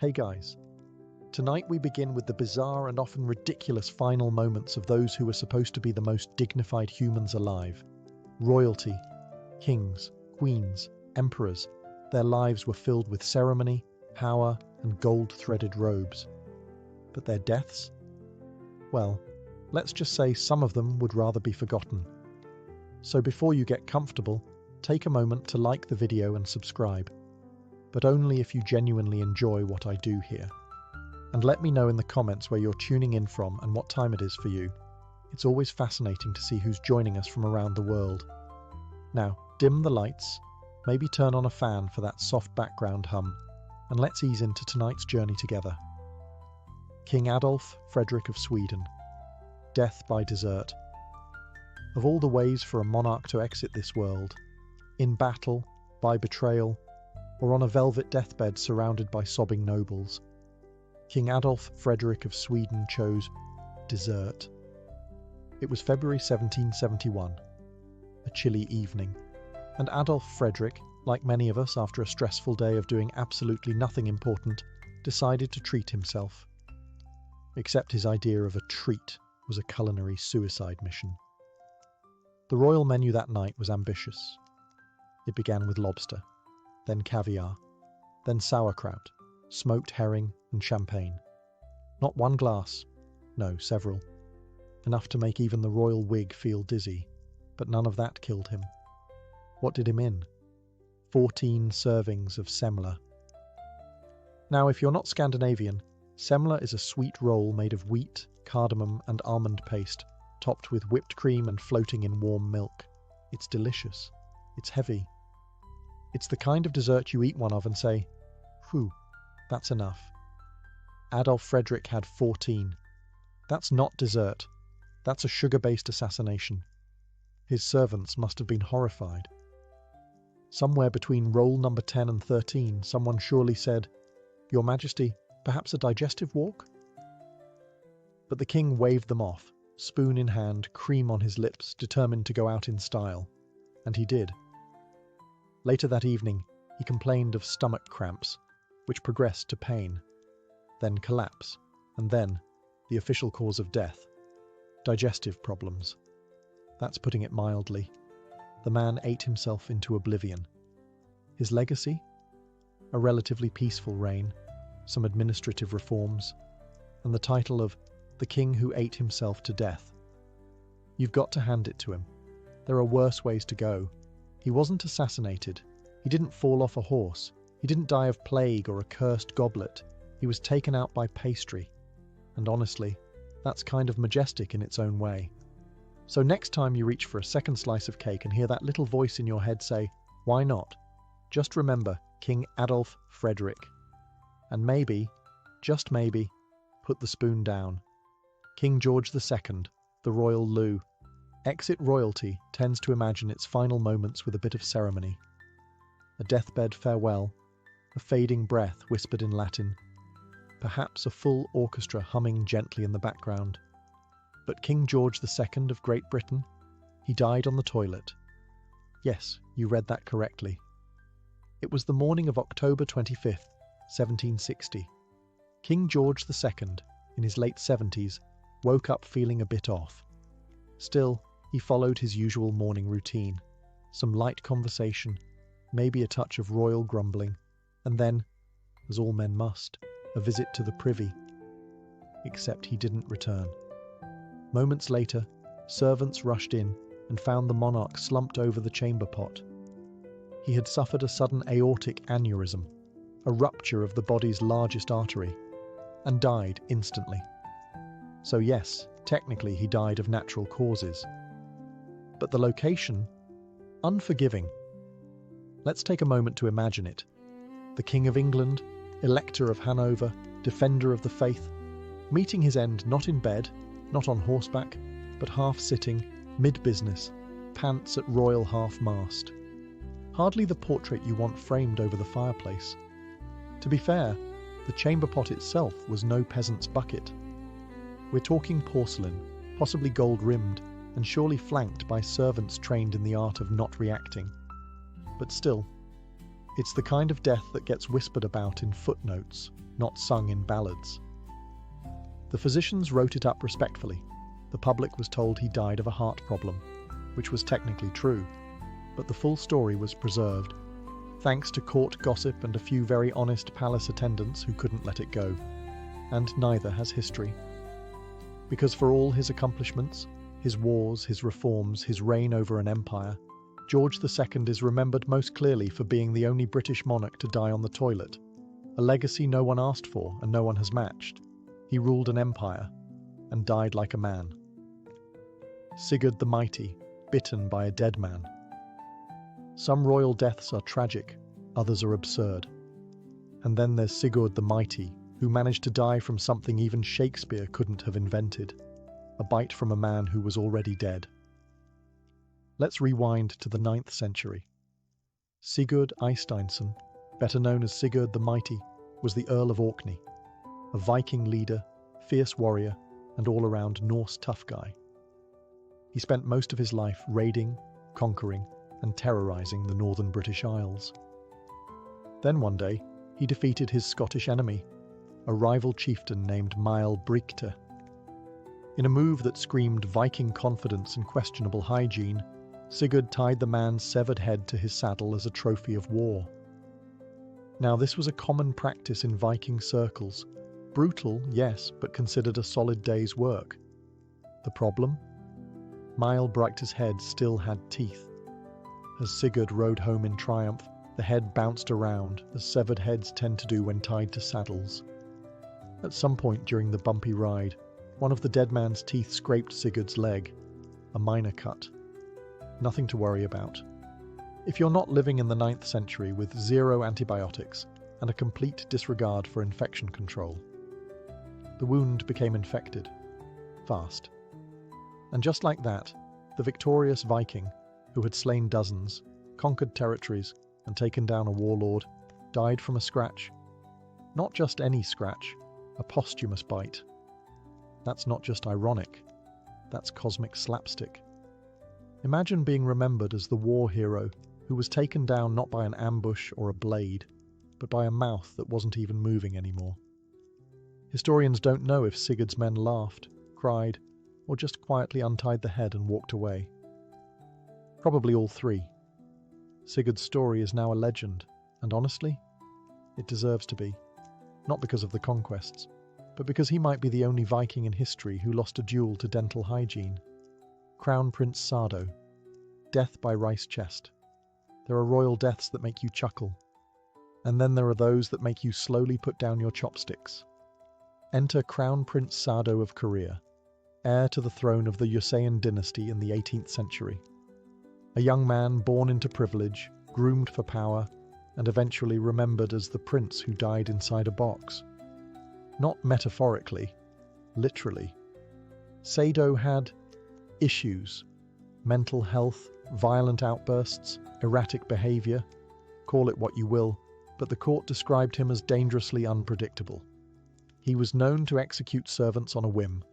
Hey guys, tonight we begin with the bizarre and often ridiculous final moments of those who were supposed to be the most dignified humans alive. Royalty, kings, queens, emperors. Their lives were filled with ceremony, power, and gold-threaded robes. But their deaths? Well, let's just say some of them would rather be forgotten. So before you get comfortable, take a moment to like the video and subscribe. But only if you genuinely enjoy what I do here. And let me know in the comments where you're tuning in from and what time it is for you. It's always fascinating to see who's joining us from around the world. Now, dim the lights, maybe turn on a fan for that soft background hum, and let's ease into tonight's journey together. King Adolf Frederick of Sweden. Death by desert. Of all the ways for a monarch to exit this world, in battle, by betrayal, or on a velvet deathbed surrounded by sobbing nobles, King Adolf Frederick of Sweden chose desert. It was February 1771, a chilly evening, and Adolf Frederick, like many of us after a stressful day of doing absolutely nothing important, decided to treat himself. Except his idea of a treat was a culinary suicide mission. The royal menu that night was ambitious. It began with lobster, then caviar, then sauerkraut, smoked herring and champagne. Not one glass, no, several. Enough to make even the royal wig feel dizzy, but none of that killed him. What did him in? 14 servings of semla. Now, if you're not Scandinavian, semla is a sweet roll made of wheat, cardamom and almond paste, topped with whipped cream and floating in warm milk. It's delicious. It's heavy. It's the kind of dessert you eat one of and say, "Whew, that's enough." Adolf Frederick had 14. That's not dessert. That's a sugar-based assassination. His servants must have been horrified. Somewhere between roll number 10 and 13, someone surely said, "Your Majesty, perhaps a digestive walk?" But the king waved them off, spoon in hand, cream on his lips, determined to go out in style. And he did. Later that evening, he complained of stomach cramps, which progressed to pain, then collapse, and then the official cause of death, digestive problems. That's putting it mildly. The man ate himself into oblivion. His legacy? A relatively peaceful reign, some administrative reforms, and the title of the king who ate himself to death. You've got to hand it to him. There are worse ways to go. He wasn't assassinated. He didn't fall off a horse. He didn't die of plague or a cursed goblet. He was taken out by pastry. And honestly, that's kind of majestic in its own way. So next time you reach for a second slice of cake and hear that little voice in your head say, "Why not?" just remember King Adolf Frederick. And maybe, just maybe, put the spoon down. King George II, the royal Lou. Exit royalty tends to imagine its final moments with a bit of ceremony. A deathbed farewell, a fading breath whispered in Latin, perhaps a full orchestra humming gently in the background. But King George II of Great Britain, he died on the toilet. Yes, you read that correctly. It was the morning of October 25th, 1760. King George II, in his late 70s, woke up feeling a bit off. Still, he followed his usual morning routine. Some light conversation, maybe a touch of royal grumbling, and then, as all men must, a visit to the privy. Except he didn't return. Moments later, servants rushed in and found the monarch slumped over the chamber pot. He had suffered a sudden aortic aneurysm, a rupture of the body's largest artery, and died instantly. So yes, technically he died of natural causes. But the location? Unforgiving. Let's take a moment to imagine it. The King of England, Elector of Hanover, defender of the faith, meeting his end not in bed, not on horseback, but half-sitting, mid-business, pants at royal half-mast. Hardly the portrait you want framed over the fireplace. To be fair, the chamber pot itself was no peasant's bucket. We're talking porcelain, possibly gold-rimmed, and surely flanked by servants trained in the art of not reacting. But still, It's the kind of death that gets whispered about in footnotes, not sung in ballads. The physicians wrote it up respectfully. The public was told he died of a heart problem, which was technically true, but the full story was preserved, thanks to court gossip and a few very honest palace attendants who couldn't let it go. And neither has history. Because for all his accomplishments, his wars, his reforms, his reign over an empire, George II is remembered most clearly for being the only British monarch to die on the toilet, a legacy no one asked for and no one has matched. He ruled an empire and died like a man. Sigurd the Mighty, bitten by a dead man. Some royal deaths are tragic, others are absurd. And then there's Sigurd the Mighty, who managed to die from something even Shakespeare couldn't have invented, a bite from a man who was already dead. Let's rewind to the 9th century. Sigurd Eysteinsson, better known as Sigurd the Mighty, was the Earl of Orkney, a Viking leader, fierce warrior, and all-around Norse tough guy. He spent most of his life raiding, conquering, and terrorising the northern British Isles. Then one day, he defeated his Scottish enemy, a rival chieftain named Brigte. In a move that screamed Viking confidence and questionable hygiene, Sigurd tied the man's severed head to his saddle as a trophy of war. Now this was a common practice in Viking circles. Brutal, yes, but considered a solid day's work. The problem? Brigte's head still had teeth. As Sigurd rode home in triumph, the head bounced around, as severed heads tend to do when tied to saddles. At some point during the bumpy ride, one of the dead man's teeth scraped Sigurd's leg, a minor cut. Nothing to worry about. If you're not living in the 9th century with zero antibiotics and a complete disregard for infection control. The wound became infected. Fast. And just like that, the victorious Viking, who had slain dozens, conquered territories, and taken down a warlord, died from a scratch. Not just any scratch, a posthumous bite. That's not just ironic, that's cosmic slapstick. Imagine being remembered as the war hero who was taken down not by an ambush or a blade, but by a mouth that wasn't even moving anymore. Historians don't know if Sigurd's men laughed, cried, or just quietly untied the head and walked away. Probably all three. Sigurd's story is now a legend, and honestly, it deserves to be. Not because of the conquests, but because he might be the only Viking in history who lost a duel to dental hygiene. Crown Prince Sardo. Death by rice chest. There are royal deaths that make you chuckle. And then there are those that make you slowly put down your chopsticks. Enter Crown Prince Sardo of Korea, heir to the throne of the Joseon dynasty in the 18th century. A young man born into privilege, groomed for power, and eventually remembered as the prince who died inside a box. Not metaphorically, literally. Sado had issues. Mental health, violent outbursts, erratic behaviour. Call it what you will, but the court described him as dangerously unpredictable. He was known to execute servants on a whim,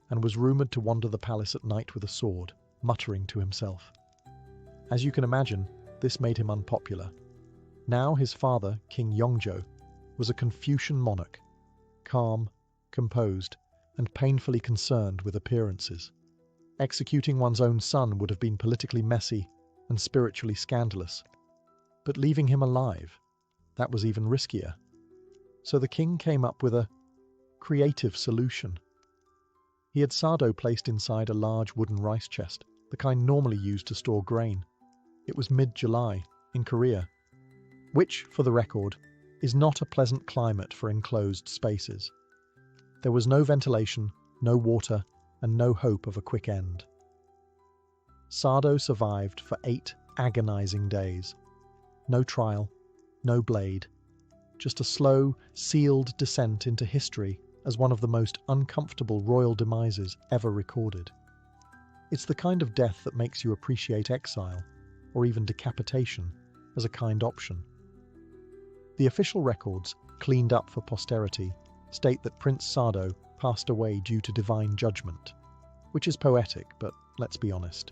and was rumoured to wander the palace at night with a sword, muttering to himself. As you can imagine, this made him unpopular. Now his father, King Yongjo, was a Confucian monarch, calm, composed, and painfully concerned with appearances. Executing one's own son would have been politically messy and spiritually scandalous. But leaving him alive, that was even riskier. So the king came up with a creative solution. He had Sardo placed inside a large wooden rice chest, the kind normally used to store grain. It was mid-July, in Korea, which, for the record, is not a pleasant climate for enclosed spaces. There was no ventilation, no water, and no hope of a quick end. Sardo survived for 8 agonizing days. No trial, no blade, just a slow, sealed descent into history as one of the most uncomfortable royal demises ever recorded. It's the kind of death that makes you appreciate exile, or even decapitation, as a kind option. The official records, cleaned up for posterity, state that Prince Sardo passed away due to divine judgment, which is poetic, but let's be honest,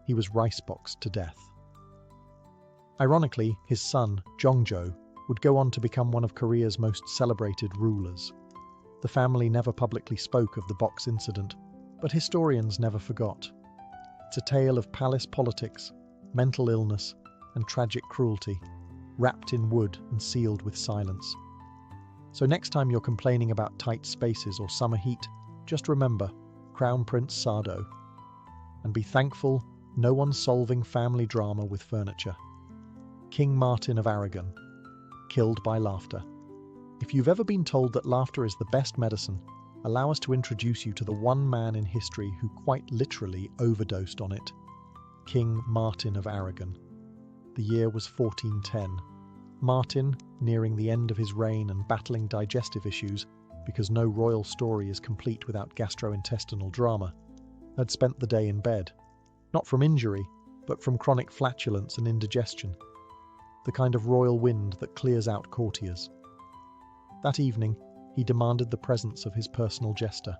he was rice-boxed to death. Ironically, his son, Jongjo, would go on to become one of Korea's most celebrated rulers. The family never publicly spoke of the box incident, but historians never forgot. It's a tale of palace politics, mental illness, and tragic cruelty, wrapped in wood and sealed with silence. So next time you're complaining about tight spaces or summer heat, just remember Crown Prince Sado. And be thankful no one's solving family drama with furniture. King Martin of Aragon, killed by laughter. If you've ever been told that laughter is the best medicine, allow us to introduce you to the one man in history who quite literally overdosed on it. King Martin of Aragon. The year was 1410. Martin, nearing the end of his reign and battling digestive issues, because no royal story is complete without gastrointestinal drama, had spent the day in bed. Not from injury, but from chronic flatulence and indigestion. The kind of royal wind that clears out courtiers. That evening, he demanded the presence of his personal jester.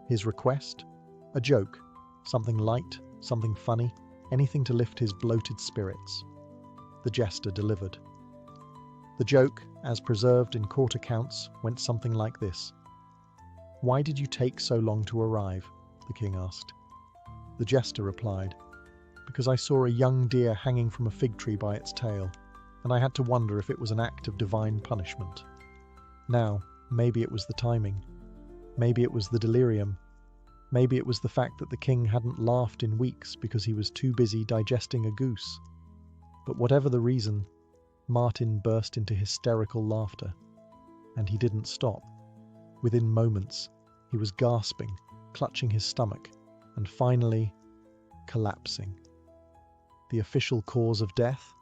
His request? A joke. Something light, something funny, anything to lift his bloated spirits. The jester delivered. The joke, as preserved in court accounts, went something like this. "Why did you take so long to arrive?" the king asked. The jester replied, "Because I saw a young deer hanging from a fig tree by its tail, and I had to wonder if it was an act of divine punishment." Now, maybe it was the timing. Maybe it was the delirium. Maybe it was the fact that the king hadn't laughed in weeks because he was too busy digesting a goose. But whatever the reason, Martin burst into hysterical laughter. And he didn't stop. Within moments, he was gasping, clutching his stomach, and finally, collapsing. The official cause of death?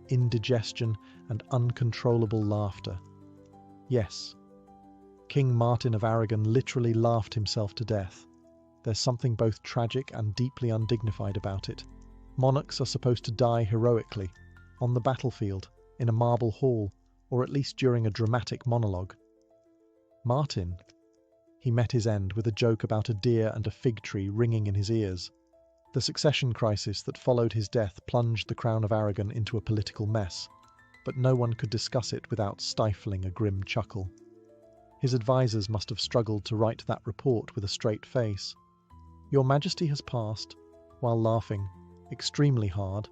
Indigestion and uncontrollable laughter. Yes, King Martin of Aragon literally laughed himself to death. There's something both tragic and deeply undignified about it. Monarchs are supposed to die heroically, on the battlefield, in a marble hall, or at least during a dramatic monologue. Martin, he met his end with a joke about a deer and a fig tree ringing in his ears. The succession crisis that followed his death plunged the crown of Aragon into a political mess, but no one could discuss it without stifling a grim chuckle. His advisors must have struggled to write that report with a straight face. Your Majesty has passed, while laughing, extremely hard.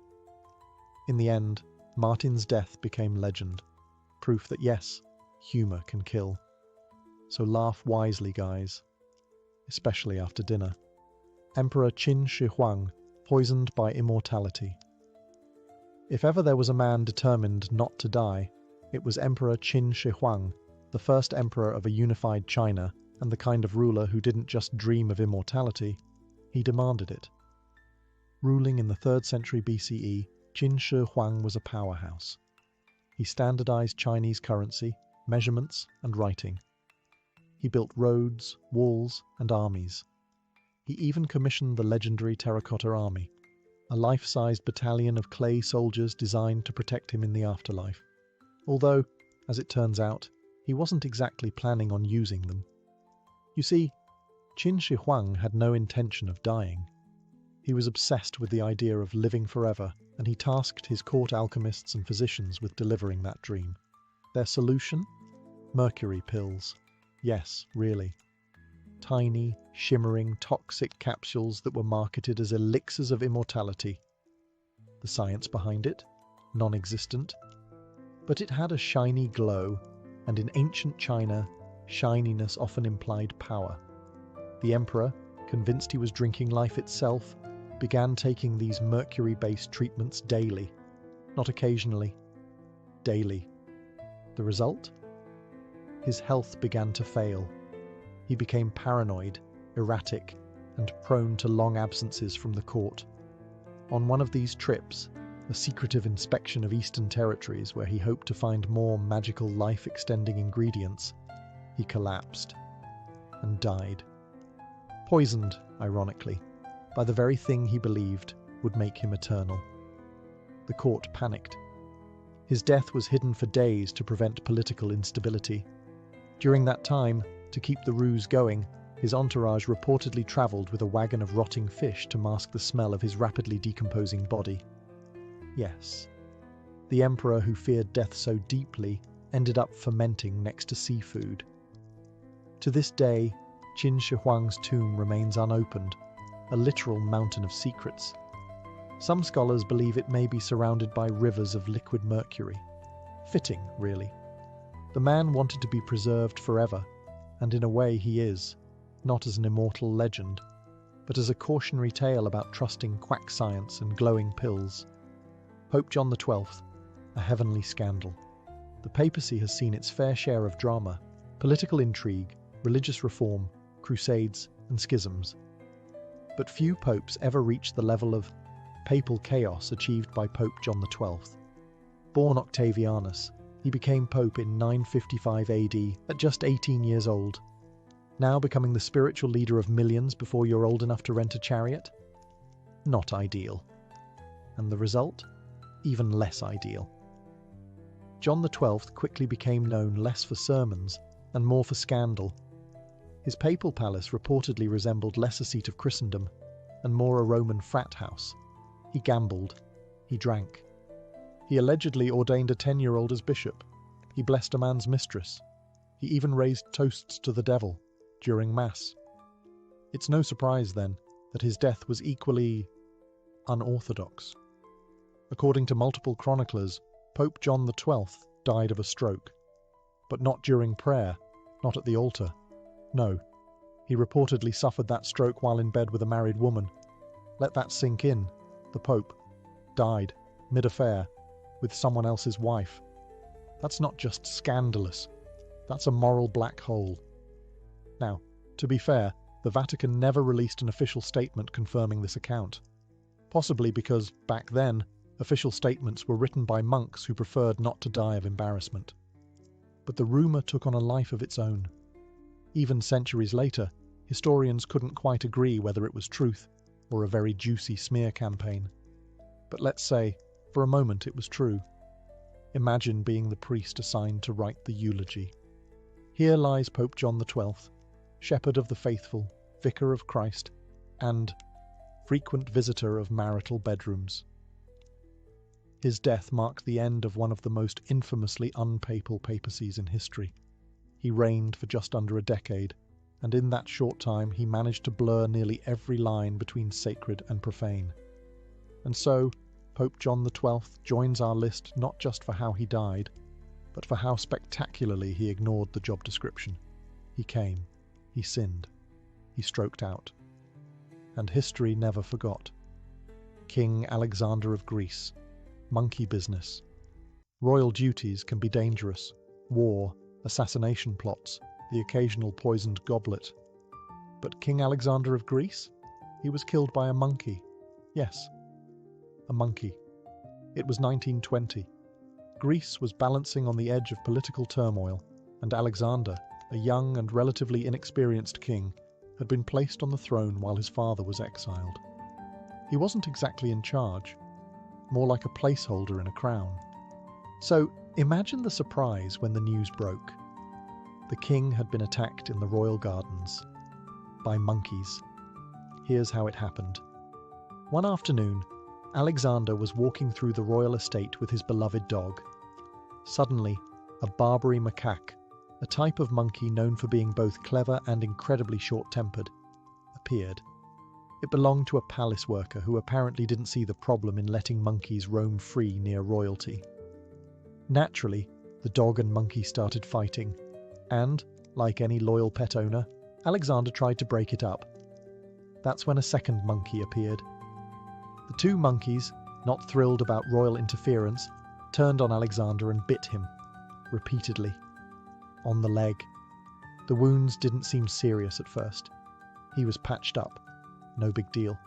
In the end, Martin's death became legend, proof that yes, humour can kill. So laugh wisely, guys, especially after dinner. Emperor Qin Shi Huang, poisoned by immortality. If ever there was a man determined not to die, it was Emperor Qin Shi Huang, the first emperor of a unified China and the kind of ruler who didn't just dream of immortality, he demanded it. Ruling in the 3rd century BCE, Qin Shi Huang was a powerhouse. He standardized Chinese currency, measurements, and writing. He built roads, walls, and armies. He even commissioned the legendary Terracotta Army, a life-sized battalion of clay soldiers designed to protect him in the afterlife. Although, as it turns out, he wasn't exactly planning on using them. You see, Qin Shi Huang had no intention of dying. He was obsessed with the idea of living forever, and he tasked his court alchemists and physicians with delivering that dream. Their solution? Mercury pills. Yes, really. Tiny, shimmering, toxic capsules that were marketed as elixirs of immortality. The science behind it? Non-existent. But it had a shiny glow, and in ancient China, shininess often implied power. The emperor, convinced he was drinking life itself, began taking these mercury-based treatments daily. Not occasionally. Daily. The result? His health began to fail. He became paranoid, erratic, and prone to long absences from the court. On one of these trips, a secretive inspection of Eastern territories where he hoped to find more magical life-extending ingredients, he collapsed and died. Poisoned, ironically, by the very thing he believed would make him eternal. The court panicked. His death was hidden for days to prevent political instability. During that time, to keep the ruse going, his entourage reportedly travelled with a wagon of rotting fish to mask the smell of his rapidly decomposing body. Yes, the emperor who feared death so deeply ended up fermenting next to seafood. To this day, Qin Shi Huang's tomb remains unopened, a literal mountain of secrets. Some scholars believe it may be surrounded by rivers of liquid mercury. Fitting, really. The man wanted to be preserved forever, and in a way he is, not as an immortal legend, but as a cautionary tale about trusting quack science and glowing pills. Pope John XII, a heavenly scandal. The papacy has seen its fair share of drama, political intrigue, religious reform, crusades, and schisms. But few popes ever reached the level of papal chaos achieved by Pope John XII. Born Octavianus, he became pope in 955 AD at just 18 years old. Now becoming the spiritual leader of millions before you're old enough to rent a chariot? Not ideal. And the result? Even less ideal. John XII quickly became known less for sermons and more for scandal. His papal palace reportedly resembled less a seat of Christendom and more a Roman frat house. He gambled. He drank. He allegedly ordained a 10-year-old as bishop. He blessed a man's mistress. He even raised toasts to the devil during Mass. It's no surprise, then, that his death was equally unorthodox. According to multiple chroniclers, Pope John XII died of a stroke. But not during prayer, not at the altar. No, he reportedly suffered that stroke while in bed with a married woman. Let that sink in. The Pope died, mid-affair, with someone else's wife. That's not just scandalous. That's a moral black hole. Now, to be fair, the Vatican never released an official statement confirming this account. Possibly because, back then, official statements were written by monks who preferred not to die of embarrassment. But the rumour took on a life of its own. Even centuries later, historians couldn't quite agree whether it was truth or a very juicy smear campaign. But let's say, for a moment, it was true. Imagine being the priest assigned to write the eulogy. Here lies Pope John XII, shepherd of the faithful, vicar of Christ, and frequent visitor of marital bedrooms. His death marked the end of one of the most infamously unpapal papacies in history. He reigned for just under a decade, and in that short time he managed to blur nearly every line between sacred and profane. And so, Pope John XII joins our list not just for how he died, but for how spectacularly he ignored the job description. He came, he sinned, he stroked out. And history never forgot. King Alexander of Greece. Monkey business. Royal duties can be dangerous. War, assassination plots, the occasional poisoned goblet. But King Alexander of Greece? He was killed by a monkey. Yes, a monkey. It was 1920. Greece was balancing on the edge of political turmoil, and Alexander, a young and relatively inexperienced king, had been placed on the throne while his father was exiled. He wasn't exactly in charge, more like a placeholder in a crown. So imagine the surprise when the news broke. The king had been attacked in the royal gardens by monkeys. Here's how it happened. One afternoon, Alexander was walking through the royal estate with his beloved dog. Suddenly, a Barbary macaque, a type of monkey known for being both clever and incredibly short-tempered, appeared. It belonged to a palace worker who apparently didn't see the problem in letting monkeys roam free near royalty. Naturally, the dog and monkey started fighting, and, like any loyal pet owner, Alexander tried to break it up. That's when a second monkey appeared. The two monkeys, not thrilled about royal interference, turned on Alexander and bit him, repeatedly, on the leg. The wounds didn't seem serious at first. He was patched up, no big deal.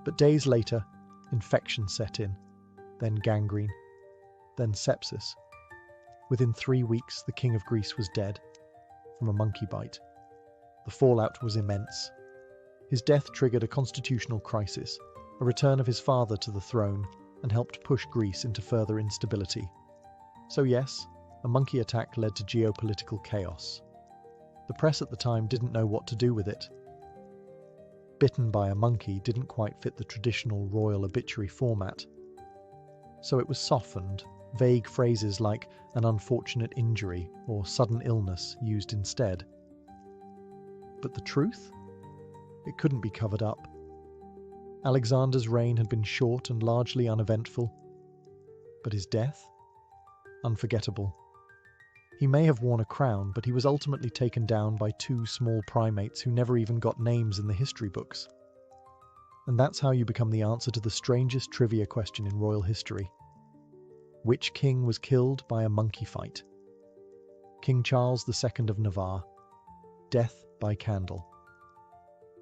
But days later, infection set in, then gangrene, then sepsis. Within 3 weeks, the King of Greece was dead, from a monkey bite. The fallout was immense. His death triggered a constitutional crisis, a return of his father to the throne, and helped push Greece into further instability. So yes, a monkey attack led to geopolitical chaos. The press at the time didn't know what to do with it. Bitten by a monkey didn't quite fit the traditional royal obituary format. so it was softened, vague phrases like an unfortunate injury or sudden illness used instead. But the truth? It couldn't be covered up. Alexander's reign had been short and largely uneventful, but his death? Unforgettable. He may have worn a crown, but he was ultimately taken down by two small primates who never even got names in the history books. And that's how you become the answer to the strangest trivia question in royal history. Which king was killed by a monkey fight? King Charles II of Navarre. Death by candle.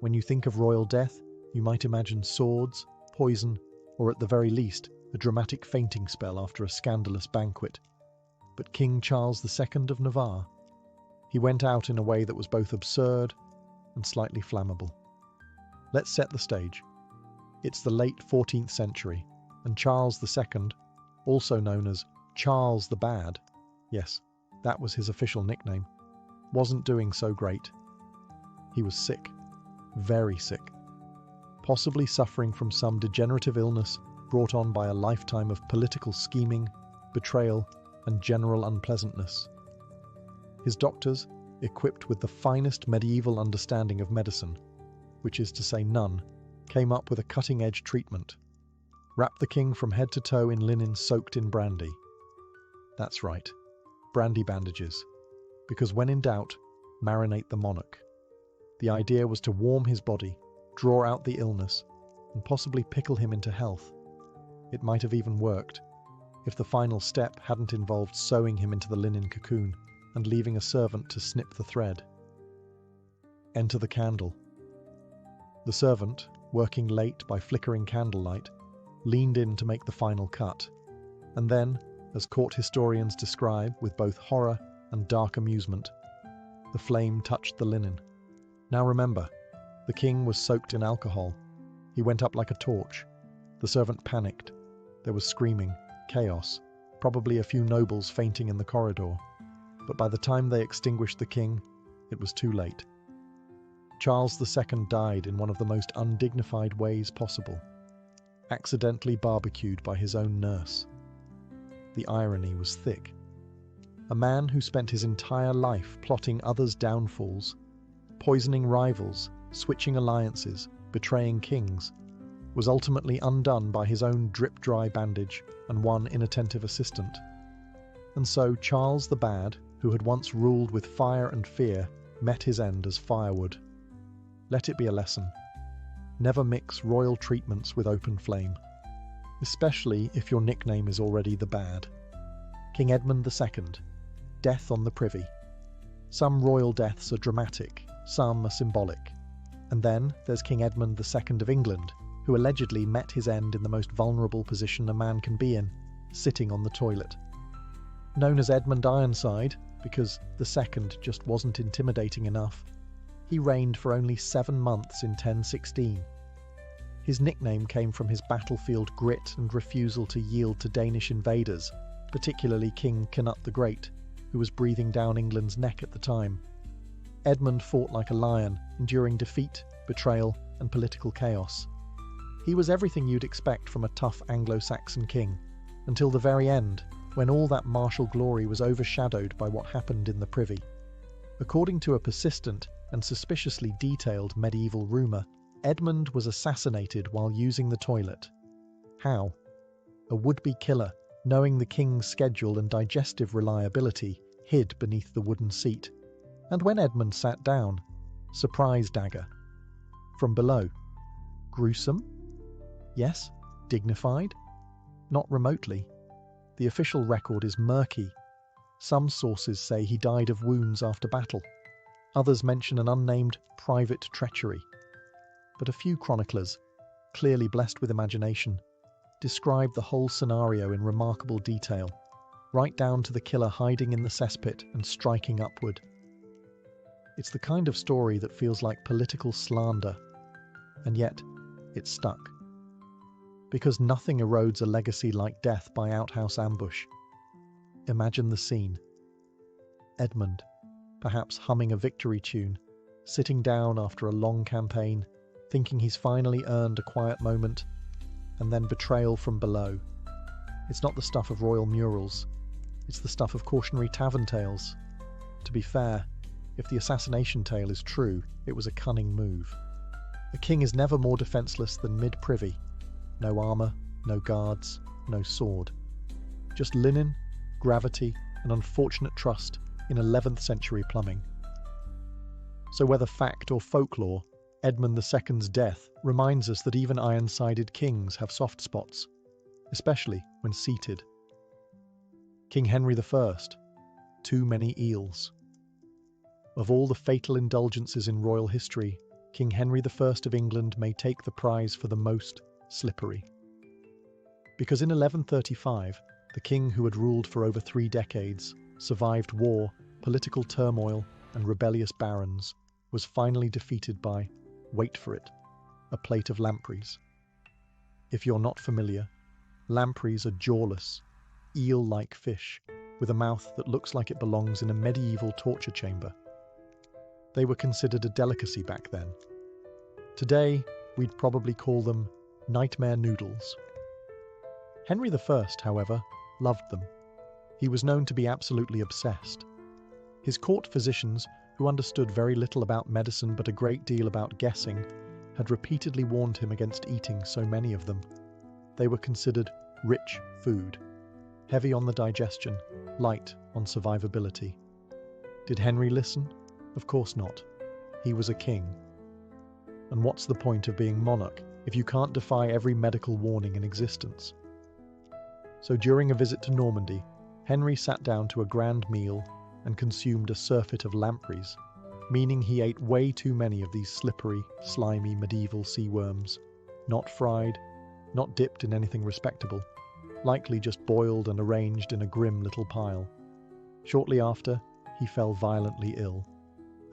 When you think of royal death, you might imagine swords, poison, or at the very least, a dramatic fainting spell after a scandalous banquet. But King Charles II of Navarre, he went out in a way that was both absurd and slightly flammable. Let's set the stage. It's the late 14th century, and Charles II, also known as Charles the Bad, yes, that was his official nickname, wasn't doing so great. He was sick, very sick, possibly suffering from some degenerative illness brought on by a lifetime of political scheming, betrayal, and general unpleasantness. His doctors, equipped with the finest medieval understanding of medicine, which is to say none, came up with a cutting-edge treatment. Wrap the king from head to toe in linen soaked in brandy. That's right, brandy bandages, because when in doubt, marinate the monarch. The idea was to warm his body, draw out the illness, and possibly pickle him into health. It might have even worked, if the final step hadn't involved sewing him into the linen cocoon and leaving a servant to snip the thread. Enter the candle. The servant, working late by flickering candlelight, leaned in to make the final cut, and then, as court historians describe with both horror and dark amusement, the flame touched the linen. Now remember, the king was soaked in alcohol. He went up like a torch. The servant panicked. There was screaming, chaos, probably a few nobles fainting in the corridor. But by the time they extinguished the king, it was too late. Charles II died in one of the most undignified ways possible, accidentally barbecued by his own nurse. The irony was thick. A man who spent his entire life plotting others' downfalls, poisoning rivals, switching alliances, betraying kings, was ultimately undone by his own drip-dry bandage and one inattentive assistant. And so Charles the Bad, who had once ruled with fire and fear, met his end as firewood. Let it be a lesson. Never mix royal treatments with open flame, especially if your nickname is already the Bad. King Edmund II, death on the privy. Some royal deaths are dramatic, some are symbolic. And then there's King Edmund II of England, who allegedly met his end in the most vulnerable position a man can be in, sitting on the toilet. Known as Edmund Ironside, because the second just wasn't intimidating enough, he reigned for only 7 months in 1016. His nickname came from his battlefield grit and refusal to yield to Danish invaders, particularly King Canute the Great, who was breathing down England's neck at the time. Edmund fought like a lion, enduring defeat, betrayal, and political chaos. He was everything you'd expect from a tough Anglo-Saxon king, until the very end, when all that martial glory was overshadowed by what happened in the privy. According to a persistent and suspiciously detailed medieval rumour, Edmund was assassinated while using the toilet. How? A would-be killer, knowing the king's schedule and digestive reliability, hid beneath the wooden seat. And when Edmund sat down, surprise dagger. From below. Gruesome? Yes. Dignified? Not remotely. The official record is murky. Some sources say he died of wounds after battle. Others mention an unnamed private treachery. But a few chroniclers, clearly blessed with imagination, describe the whole scenario in remarkable detail, right down to the killer hiding in the cesspit and striking upward. It's the kind of story that feels like political slander, and yet it's stuck. Because nothing erodes a legacy like death by outhouse ambush. Imagine the scene. Edmund, perhaps humming a victory tune, sitting down after a long campaign, thinking he's finally earned a quiet moment, and then betrayal from below. It's not the stuff of royal murals. It's the stuff of cautionary tavern tales. To be fair, if the assassination tale is true, it was a cunning move. A king is never more defenceless than mid-privy. No armour, no guards, no sword. Just linen, gravity, and unfortunate trust in 11th century plumbing. So whether fact or folklore, Edmund II's death reminds us that even iron-sided kings have soft spots, especially when seated. King Henry I, too many eels. Of all the fatal indulgences in royal history, King Henry I of England may take the prize for the most slippery. Because in 1135, the king who had ruled for over 3 decades, survived war, political turmoil, and rebellious barons, was finally defeated by, wait for it, a plate of lampreys. If you're not familiar, lampreys are jawless, eel-like fish with a mouth that looks like it belongs in a medieval torture chamber. They were considered a delicacy back then. Today, we'd probably call them nightmare noodles. Henry I, however, loved them. He was known to be absolutely obsessed. His court physicians, who understood very little about medicine but a great deal about guessing, had repeatedly warned him against eating so many of them. They were considered rich food, heavy on the digestion, light on survivability. Did Henry listen? Of course not. He was a king. And what's the point of being monarch if you can't defy every medical warning in existence? So during a visit to Normandy, Henry sat down to a grand meal and consumed a surfeit of lampreys, meaning he ate way too many of these slippery, slimy medieval sea worms, not fried, not dipped in anything respectable, likely just boiled and arranged in a grim little pile. Shortly after, he fell violently ill.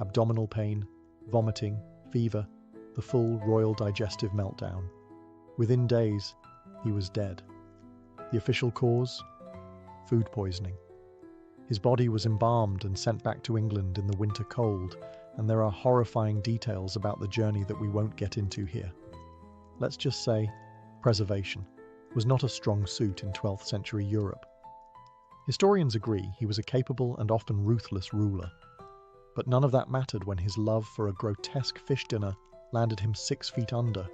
Abdominal pain, vomiting, fever, the full royal digestive meltdown. Within days, he was dead. The official cause? Food poisoning. His body was embalmed and sent back to England in the winter cold, and there are horrifying details about the journey that we won't get into here. Let's just say, preservation was not a strong suit in 12th century Europe. Historians agree he was a capable and often ruthless ruler. But none of that mattered when his love for a grotesque fish dinner landed him 6 feet under.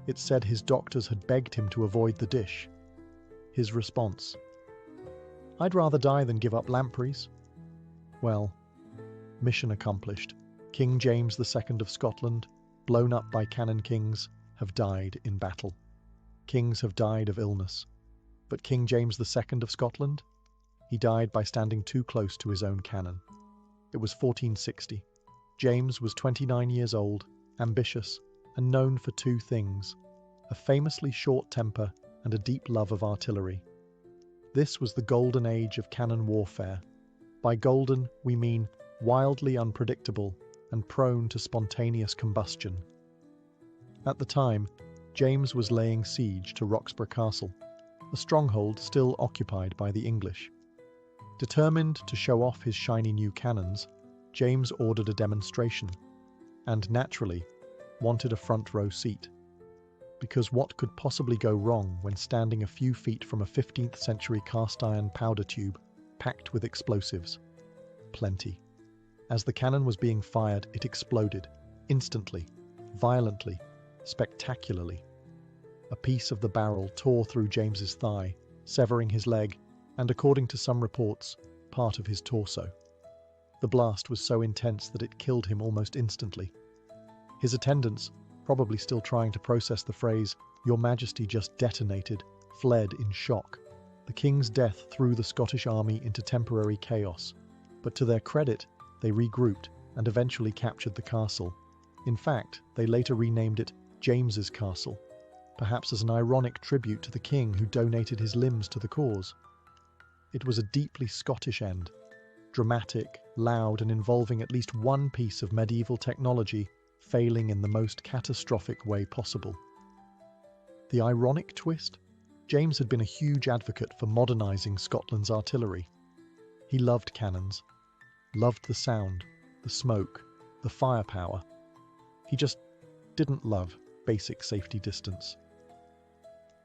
It's said his doctors had begged him to avoid the dish. His response: "I'd rather die than give up lampreys." Well, mission accomplished. King James II of Scotland, blown up by cannon kings, have died in battle. Kings have died of illness. But King James II of Scotland? He died by standing too close to his own cannon. It was 1460. James was 29 years old, ambitious, and known for 2 things: a famously short temper and a deep love of artillery. This was the golden age of cannon warfare. By golden, we mean wildly unpredictable and prone to spontaneous combustion. At the time, James was laying siege to Roxburgh Castle, a stronghold still occupied by the English. Determined to show off his shiny new cannons, James ordered a demonstration, and naturally, wanted a front row seat. Because what could possibly go wrong when standing a few feet from a 15th century cast iron powder tube packed with explosives? Plenty. As the cannon was being fired, it exploded, instantly, violently, spectacularly. A piece of the barrel tore through James's thigh, severing his leg, and according to some reports, part of his torso. The blast was so intense that it killed him almost instantly. His attendants, probably still trying to process the phrase, "Your Majesty just detonated," fled in shock. The king's death threw the Scottish army into temporary chaos, but to their credit, they regrouped and eventually captured the castle. In fact, they later renamed it James's Castle, perhaps as an ironic tribute to the king who donated his limbs to the cause. It was a deeply Scottish end, dramatic, loud, and involving at least one piece of medieval technology failing in the most catastrophic way possible. The ironic twist? James had been a huge advocate for modernising Scotland's artillery. He loved cannons, loved the sound, the smoke, the firepower. He just didn't love basic safety distance.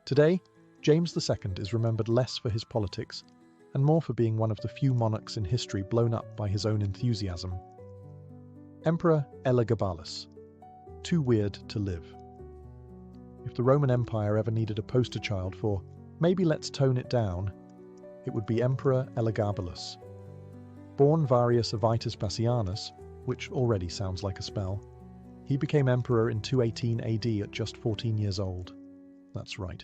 Today, James II is remembered less for his politics and more for being one of the few monarchs in history blown up by his own enthusiasm. Emperor Elagabalus. Too weird to live. If the Roman Empire ever needed a poster child for, maybe let's tone it down, it would be Emperor Elagabalus. Born Varius Avitus Passianus, which already sounds like a spell, he became emperor in 218 AD at just 14 years old. That's right,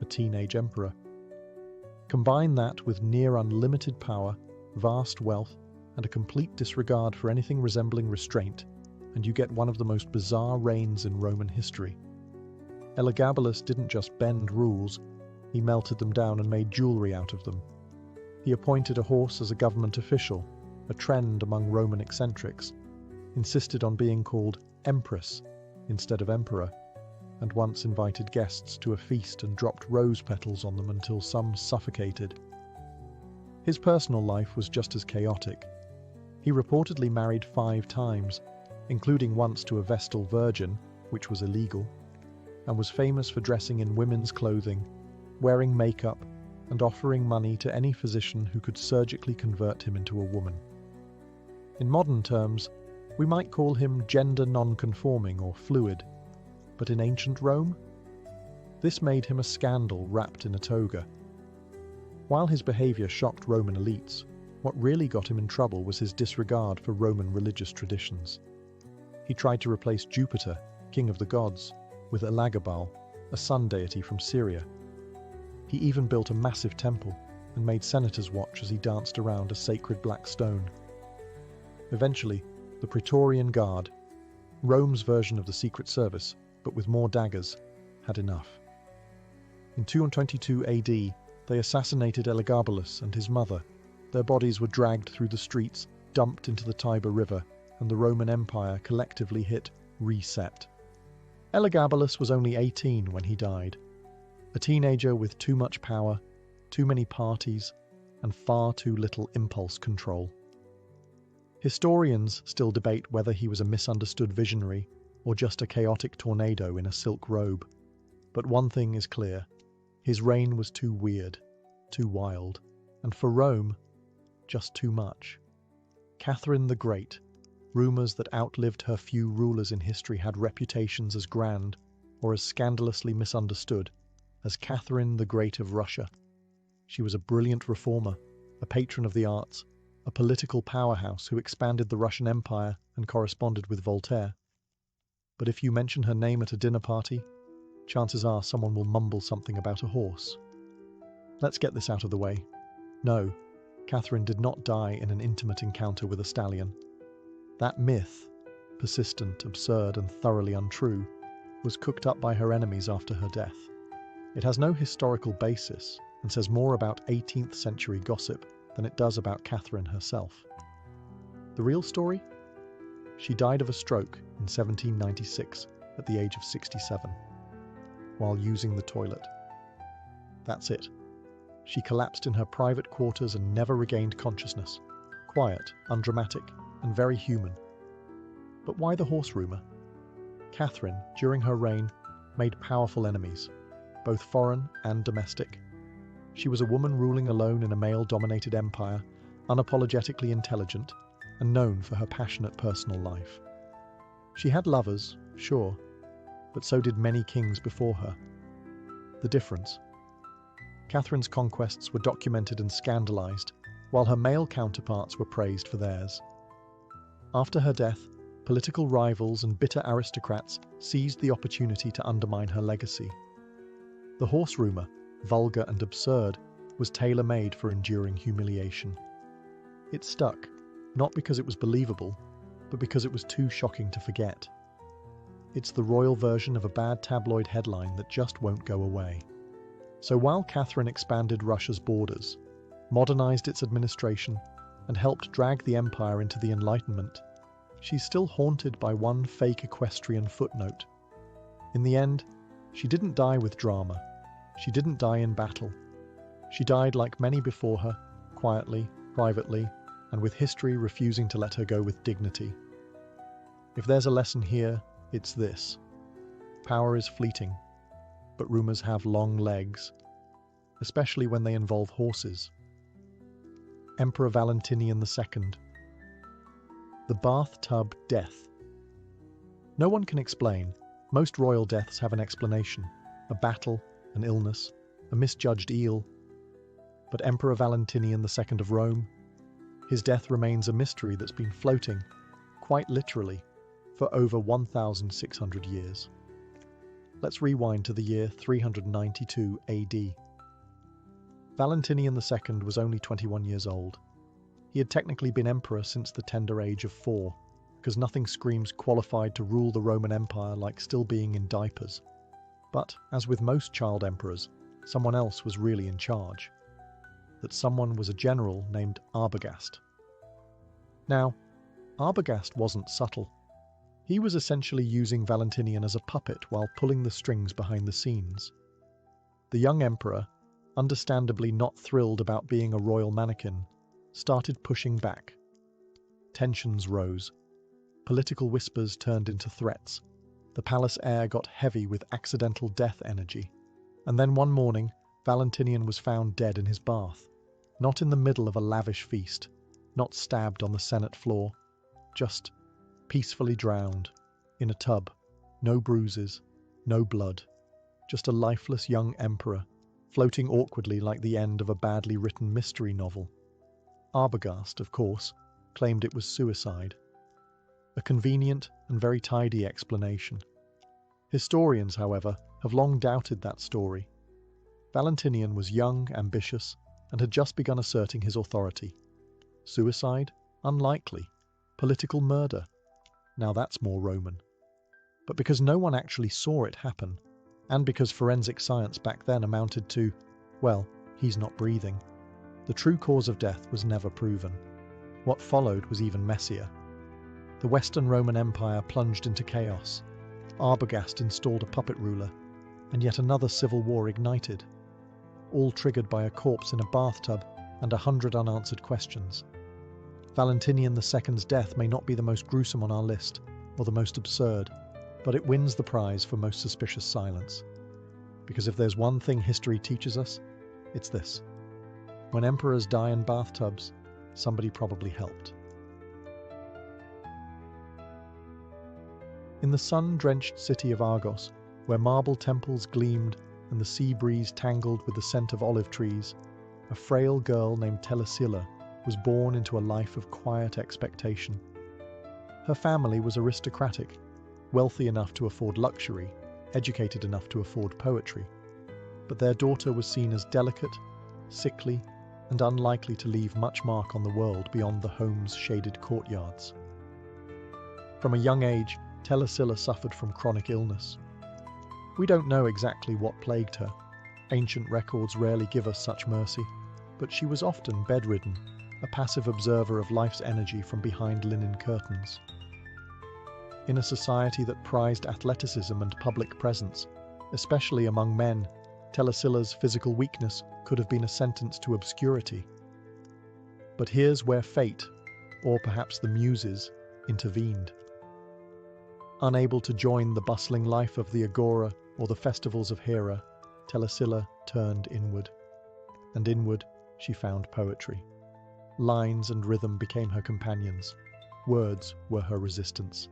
a teenage emperor. Combine that with near unlimited power, vast wealth, and a complete disregard for anything resembling restraint, and you get one of the most bizarre reigns in Roman history. Elagabalus didn't just bend rules, he melted them down and made jewelry out of them. He appointed a horse as a government official, a trend among Roman eccentrics, insisted on being called empress instead of emperor, and once invited guests to a feast and dropped rose petals on them until some suffocated. His personal life was just as chaotic. He reportedly married 5 times, including once to a Vestal virgin, which was illegal, and was famous for dressing in women's clothing, wearing makeup, and offering money to any physician who could surgically convert him into a woman. In modern terms, we might call him gender non-conforming or fluid, but in ancient Rome, this made him a scandal wrapped in a toga. While his behavior shocked Roman elites, what really got him in trouble was his disregard for Roman religious traditions. He tried to replace Jupiter, king of the gods, with Elagabal, a sun deity from Syria. He even built a massive temple and made senators watch as he danced around a sacred black stone. Eventually, the Praetorian Guard, Rome's version of the Secret Service, but with more daggers, had enough. In 222 AD, they assassinated Elagabalus and his mother. Their bodies were dragged through the streets, dumped into the Tiber River, and the Roman Empire collectively hit reset. Elagabalus was only 18 when he died, a teenager with too much power, too many parties, and far too little impulse control. Historians still debate whether he was a misunderstood visionary or just a chaotic tornado in a silk robe. But one thing is clear, his reign was too weird, too wild, and for Rome, just too much. Catherine the Great, rumours that outlived her few rulers in history had reputations as grand or as scandalously misunderstood as Catherine the Great of Russia. She was a brilliant reformer, a patron of the arts, a political powerhouse who expanded the Russian Empire and corresponded with Voltaire. But if you mention her name at a dinner party, chances are someone will mumble something about a horse. Let's get this out of the way. No, Catherine did not die in an intimate encounter with a stallion. That myth, persistent, absurd, and thoroughly untrue, was cooked up by her enemies after her death. It has no historical basis and says more about 18th century gossip than it does about Catherine herself. The real story? She died of a stroke in 1796 at the age of 67, while using the toilet. That's it. She collapsed in her private quarters and never regained consciousness. Quiet, undramatic, and very human. But why the horse rumour? Catherine, during her reign, made powerful enemies, both foreign and domestic. She was a woman ruling alone in a male-dominated empire, unapologetically intelligent, and known for her passionate personal life. She had lovers, sure, but so did many kings before her. The difference? Catherine's conquests were documented and scandalized, while her male counterparts were praised for theirs. After her death, political rivals and bitter aristocrats seized the opportunity to undermine her legacy. The horse rumour, vulgar and absurd, was tailor-made for enduring humiliation. It stuck, not because it was believable, but because it was too shocking to forget. It's the royal version of a bad tabloid headline that just won't go away. So while Catherine expanded Russia's borders, modernized its administration, and helped drag the empire into the Enlightenment, she's still haunted by one fake equestrian footnote. In the end, she didn't die with drama. She didn't die in battle. She died like many before her, quietly, privately, and with history refusing to let her go with dignity. If there's a lesson here, it's this. Power is fleeting, but rumours have long legs, especially when they involve horses. Emperor Valentinian II. The bathtub death. No one can explain. Most royal deaths have an explanation: a battle, an illness, a misjudged eel. But Emperor Valentinian II of Rome, his death remains a mystery that's been floating, quite literally, for over 1,600 years. Let's rewind to the year 392 AD. Valentinian II was only 21 years old. He had technically been emperor since the tender age of 4, because nothing screams qualified to rule the Roman Empire like still being in diapers. But, as with most child emperors, someone else was really in charge. That someone was a general named Arbogast. Now, Arbogast wasn't subtle. He was essentially using Valentinian as a puppet while pulling the strings behind the scenes. The young emperor, understandably not thrilled about being a royal mannequin, started pushing back. Tensions rose. Political whispers turned into threats. The palace air got heavy with accidental death energy. And then one morning, Valentinian was found dead in his bath. Not in the middle of a lavish feast, not stabbed on the Senate floor, just peacefully drowned, in a tub, no bruises, no blood, just a lifeless young emperor, floating awkwardly like the end of a badly written mystery novel. Arbogast, of course, claimed it was suicide. A convenient and very tidy explanation. Historians, however, have long doubted that story. Valentinian was young, ambitious, and had just begun asserting his authority. Suicide? Unlikely. Political murder? Now that's more Roman. But because no one actually saw it happen, and because forensic science back then amounted to, well, he's not breathing, the true cause of death was never proven. What followed was even messier. The Western Roman Empire plunged into chaos. Arbogast installed a puppet ruler, and yet another civil war ignited, all triggered by a corpse in a bathtub and 100 unanswered questions. Valentinian II's death may not be the most gruesome on our list, or the most absurd, but it wins the prize for most suspicious silence. Because if there's one thing history teaches us, it's this: when emperors die in bathtubs, somebody probably helped. In the sun-drenched city of Argos, where marble temples gleamed and the sea breeze tangled with the scent of olive trees, a frail girl named Telesilla was born into a life of quiet expectation. Her family was aristocratic, wealthy enough to afford luxury, educated enough to afford poetry, but their daughter was seen as delicate, sickly, and unlikely to leave much mark on the world beyond the home's shaded courtyards. From a young age, Telesilla suffered from chronic illness. We don't know exactly what plagued her. Ancient records rarely give us such mercy, but she was often bedridden, a passive observer of life's energy from behind linen curtains. In a society that prized athleticism and public presence, especially among men, Telesilla's physical weakness could have been a sentence to obscurity. But here's where fate, or perhaps the muses, intervened. Unable to join the bustling life of the agora or the festivals of Hera, Telesilla turned inward. And inward she found poetry. Lines and rhythm became her companions. Words were her resistance.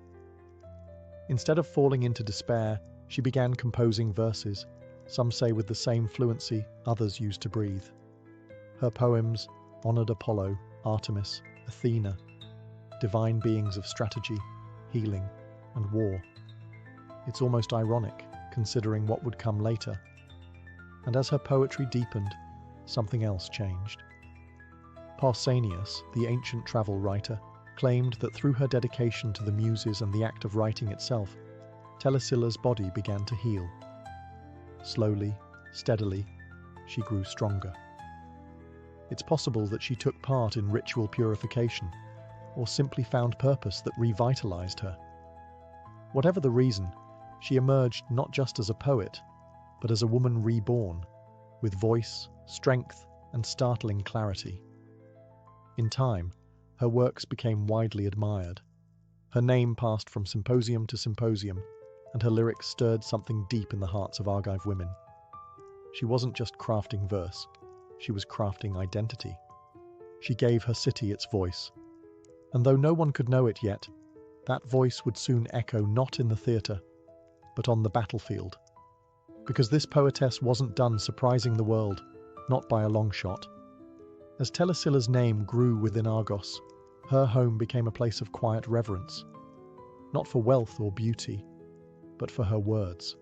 Instead of falling into despair, she began composing verses, some say with the same fluency others used to breathe. Her poems honored Apollo, Artemis, Athena, divine beings of strategy, healing, and war. It's almost ironic, considering what would come later. And as her poetry deepened, something else changed. Pausanias, the ancient travel writer, claimed that through her dedication to the muses and the act of writing itself, Telesilla's body began to heal. Slowly, steadily, she grew stronger. It's possible that she took part in ritual purification, or simply found purpose that revitalized her. Whatever the reason, she emerged not just as a poet, but as a woman reborn, with voice, strength, and startling clarity. In time, her works became widely admired. Her name passed from symposium to symposium, and her lyrics stirred something deep in the hearts of Argive women. She wasn't just crafting verse, she was crafting identity. She gave her city its voice. And though no one could know it yet, that voice would soon echo not in the theatre, but on the battlefield. Because this poetess wasn't done surprising the world, not by a long shot. As Telesilla's name grew within Argos, her home became a place of quiet reverence, not for wealth or beauty, but for her words.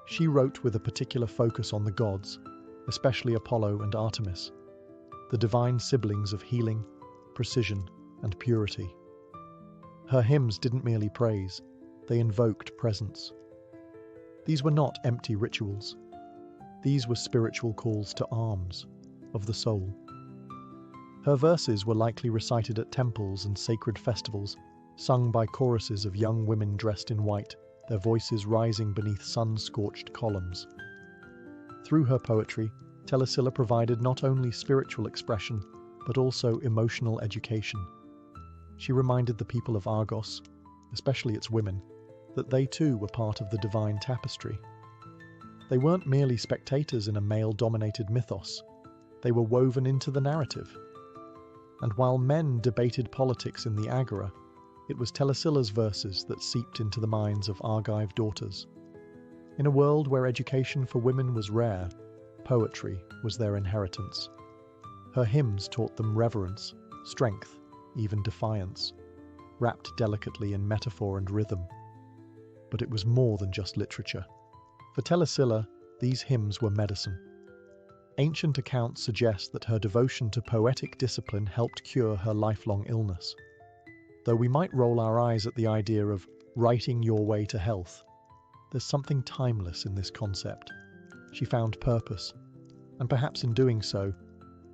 She wrote with a particular focus on the gods, especially Apollo and Artemis, the divine siblings of healing, precision, and purity. Her hymns didn't merely praise, they invoked presence. These were not empty rituals. These were spiritual calls to arms, of the soul. Her verses were likely recited at temples and sacred festivals, sung by choruses of young women dressed in white, their voices rising beneath sun-scorched columns. Through her poetry, Telesilla provided not only spiritual expression, but also emotional education. She reminded the people of Argos, especially its women, that they too were part of the divine tapestry. They weren't merely spectators in a male-dominated mythos. They were woven into the narrative. And while men debated politics in the Agora, it was Telesilla's verses that seeped into the minds of Argive daughters. In a world where education for women was rare, poetry was their inheritance. Her hymns taught them reverence, strength, even defiance, wrapped delicately in metaphor and rhythm. But it was more than just literature. For Telesilla, these hymns were medicine. Ancient accounts suggest that her devotion to poetic discipline helped cure her lifelong illness. Though we might roll our eyes at the idea of writing your way to health, there's something timeless in this concept. She found purpose, and perhaps in doing so,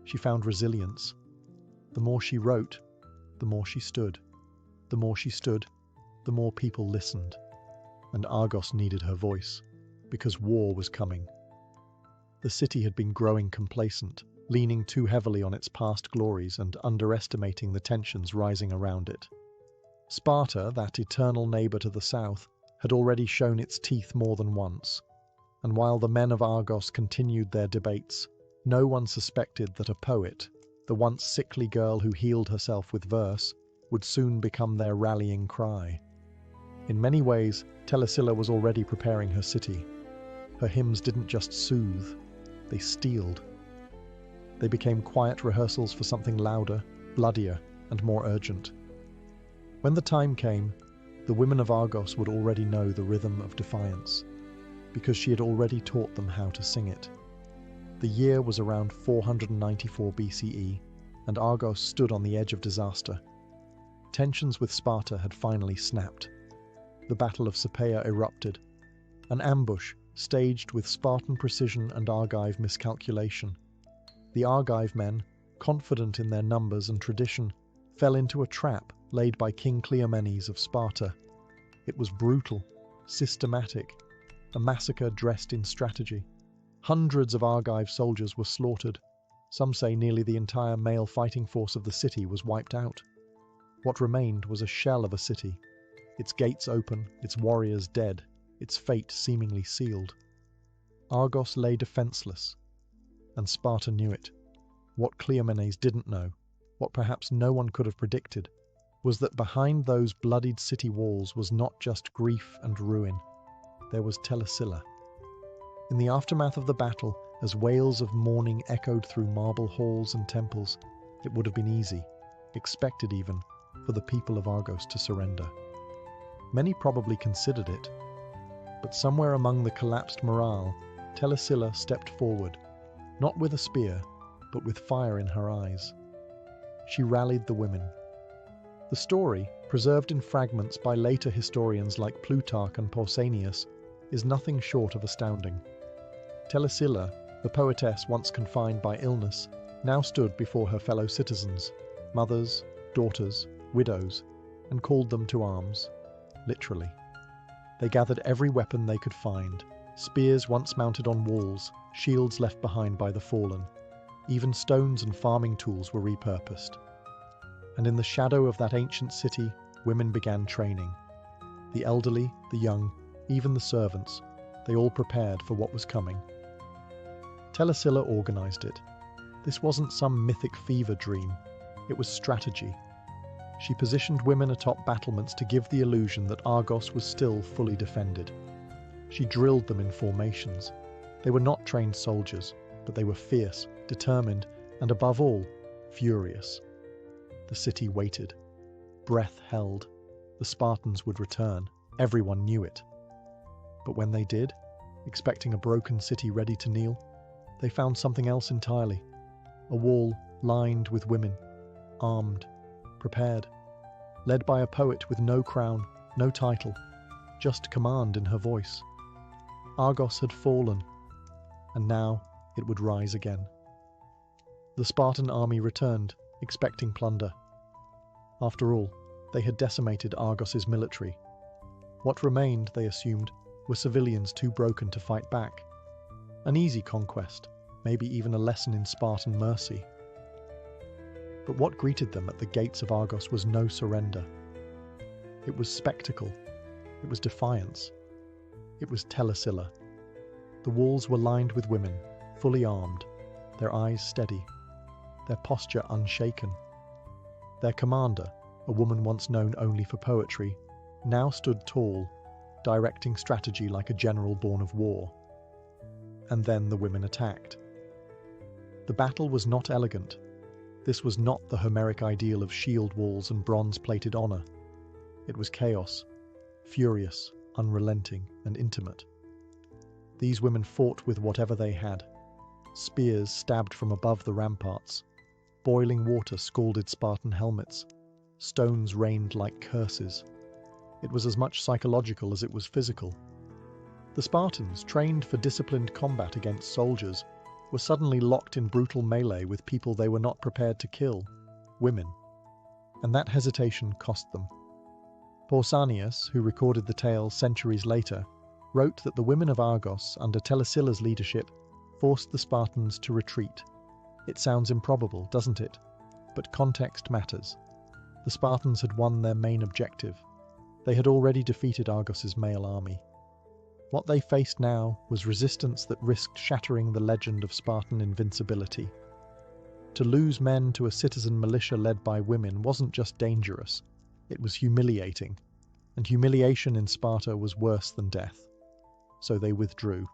she found resilience. The more she wrote, the more she stood. The more she stood, the more people listened. And Argos needed her voice, because war was coming. The city had been growing complacent, leaning too heavily on its past glories and underestimating the tensions rising around it. Sparta, that eternal neighbour to the south, had already shown its teeth more than once, and while the men of Argos continued their debates, no one suspected that a poet, the once sickly girl who healed herself with verse, would soon become their rallying cry. In many ways, Telesilla was already preparing her city. Her hymns didn't just soothe, they steeled. They became quiet rehearsals for something louder, bloodier, and more urgent. When the time came, the women of Argos would already know the rhythm of defiance, because she had already taught them how to sing it. The year was around 494 BCE, and Argos stood on the edge of disaster. Tensions with Sparta had finally snapped. The Battle of Sapea erupted, an ambush staged with Spartan precision and Argive miscalculation. The Argive men, confident in their numbers and tradition, fell into a trap laid by King Cleomenes of Sparta. It was brutal, systematic, a massacre dressed in strategy. Hundreds of Argive soldiers were slaughtered. Some say nearly the entire male fighting force of the city was wiped out. What remained was a shell of a city, its gates open, its warriors dead, its fate seemingly sealed. Argos lay defenseless, and Sparta knew it. What Cleomenes didn't know, what perhaps no one could have predicted, was that behind those bloodied city walls was not just grief and ruin. There was Telesilla. In the aftermath of the battle, as wails of mourning echoed through marble halls and temples, it would have been easy, expected even, for the people of Argos to surrender. Many probably considered it, but somewhere among the collapsed morale, Telesilla stepped forward, not with a spear, but with fire in her eyes. She rallied the women. The story, preserved in fragments by later historians like Plutarch and Pausanias, is nothing short of astounding. Telesilla, the poetess once confined by illness, now stood before her fellow citizens, mothers, daughters, widows, and called them to arms, literally. They gathered every weapon they could find, spears once mounted on walls, shields left behind by the fallen. Even stones and farming tools were repurposed. And in the shadow of that ancient city, women began training. The elderly, the young, even the servants, they all prepared for what was coming. Telesilla organized it. This wasn't some mythic fever dream. It was strategy. She positioned women atop battlements to give the illusion that Argos was still fully defended. She drilled them in formations. They were not trained soldiers, but they were fierce, determined, and above all, furious. The city waited. Breath held. The Spartans would return. Everyone knew it. But when they did, expecting a broken city ready to kneel, they found something else entirely. A wall lined with women, armed, prepared, led by a poet with no crown, no title, just command in her voice. Argos had fallen, and now it would rise again. The Spartan army returned, expecting plunder. After all, they had decimated Argos's military. What remained, they assumed, were civilians too broken to fight back. An easy conquest, maybe even a lesson in Spartan mercy. But what greeted them at the gates of Argos was no surrender. It was spectacle. It was defiance. It was Telesilla. The walls were lined with women, fully armed, their eyes steady, their posture unshaken. Their commander, a woman once known only for poetry, now stood tall, directing strategy like a general born of war. And then the women attacked. The battle was not elegant. This was not the Homeric ideal of shield walls and bronze-plated honor. It was chaos, furious, unrelenting, and intimate. These women fought with whatever they had. Spears stabbed from above the ramparts. Boiling water scalded Spartan helmets. Stones rained like curses. It was as much psychological as it was physical. The Spartans, trained for disciplined combat against soldiers, were suddenly locked in brutal melee with people they were not prepared to kill, women. And that hesitation cost them. Pausanias, who recorded the tale centuries later, wrote that the women of Argos, under Telesilla's leadership, forced the Spartans to retreat. It sounds improbable, doesn't it? But context matters. The Spartans had won their main objective. They had already defeated Argos's male army. What they faced now was resistance that risked shattering the legend of Spartan invincibility. To lose men to a citizen militia led by women wasn't just dangerous, it was humiliating, and humiliation in Sparta was worse than death. So they withdrew.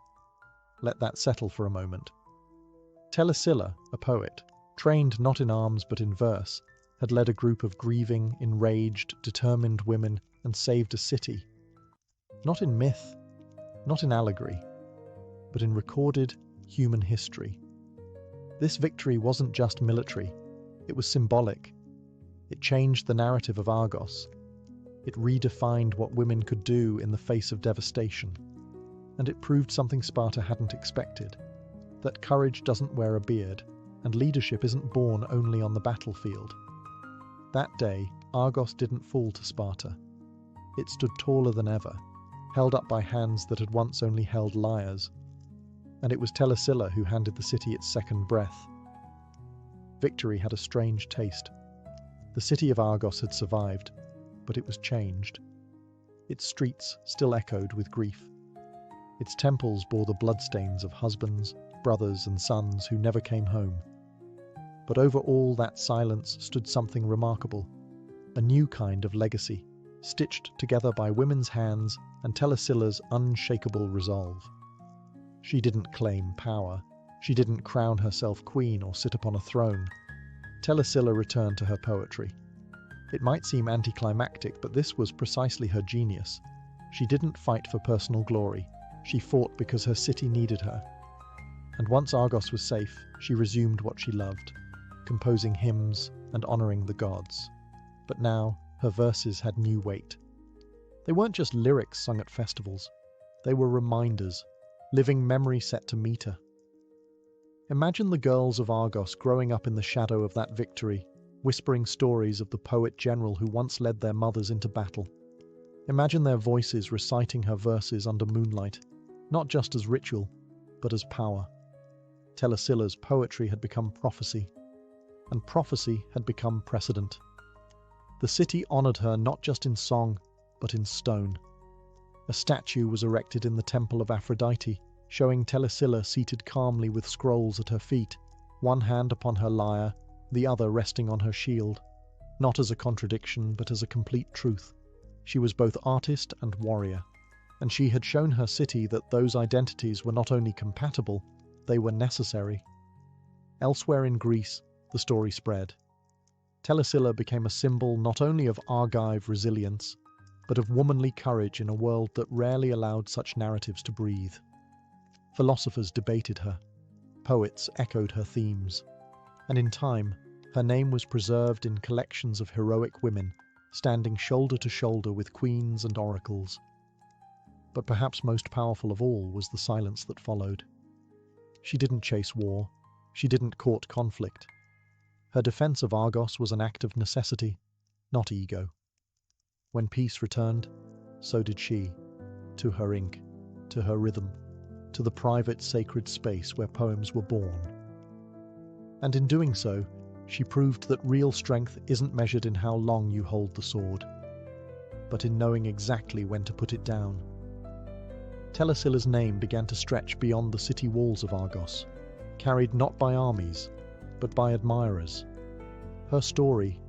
Let that settle for a moment. Telesilla, a poet, trained not in arms but in verse, had led a group of grieving, enraged, determined women and saved a city. Not in myth, not in allegory, but in recorded human history. This victory wasn't just military, it was symbolic. It changed the narrative of Argos. It redefined what women could do in the face of devastation. And it proved something Sparta hadn't expected, that courage doesn't wear a beard, and leadership isn't born only on the battlefield. That day, Argos didn't fall to Sparta. It stood taller than ever, held up by hands that had once only held lyres. And it was Telesilla who handed the city its second breath. Victory had a strange taste. The city of Argos had survived, but it was changed. Its streets still echoed with grief. Its temples bore the bloodstains of husbands, brothers, and sons who never came home. But over all that silence stood something remarkable, a new kind of legacy, stitched together by women's hands and Telesilla's unshakable resolve. She didn't claim power. She didn't crown herself queen or sit upon a throne. Telesilla returned to her poetry. It might seem anticlimactic, but this was precisely her genius. She didn't fight for personal glory. She fought because her city needed her. And once Argos was safe, she resumed what she loved, composing hymns and honoring the gods. But now, her verses had new weight. They weren't just lyrics sung at festivals. They were reminders, living memory set to meter. Imagine the girls of Argos growing up in the shadow of that victory, whispering stories of the poet general who once led their mothers into battle. Imagine their voices reciting her verses under moonlight, not just as ritual, but as power. Telesilla's poetry had become prophecy, and prophecy had become precedent. The city honored her not just in song, but in stone. A statue was erected in the temple of Aphrodite. showing Telesilla seated calmly with scrolls at her feet, one hand upon her lyre, the other resting on her shield. Not as a contradiction, but as a complete truth. She was both artist and warrior, and she had shown her city that those identities were not only compatible, they were necessary. Elsewhere in Greece, the story spread. Telesilla became a symbol not only of Argive resilience, but of womanly courage in a world that rarely allowed such narratives to breathe. Philosophers debated her, poets echoed her themes, and in time, her name was preserved in collections of heroic women, standing shoulder to shoulder with queens and oracles. But perhaps most powerful of all was the silence that followed. She didn't chase war, she didn't court conflict. Her defense of Argos was an act of necessity, not ego. When peace returned, so did she, to her ink, to her rhythm, to the private sacred space where poems were born. And in doing so, she proved that real strength isn't measured in how long you hold the sword, but in knowing exactly when to put it down. Telesilla's name began to stretch beyond the city walls of Argos, carried not by armies, but by admirers. Her story,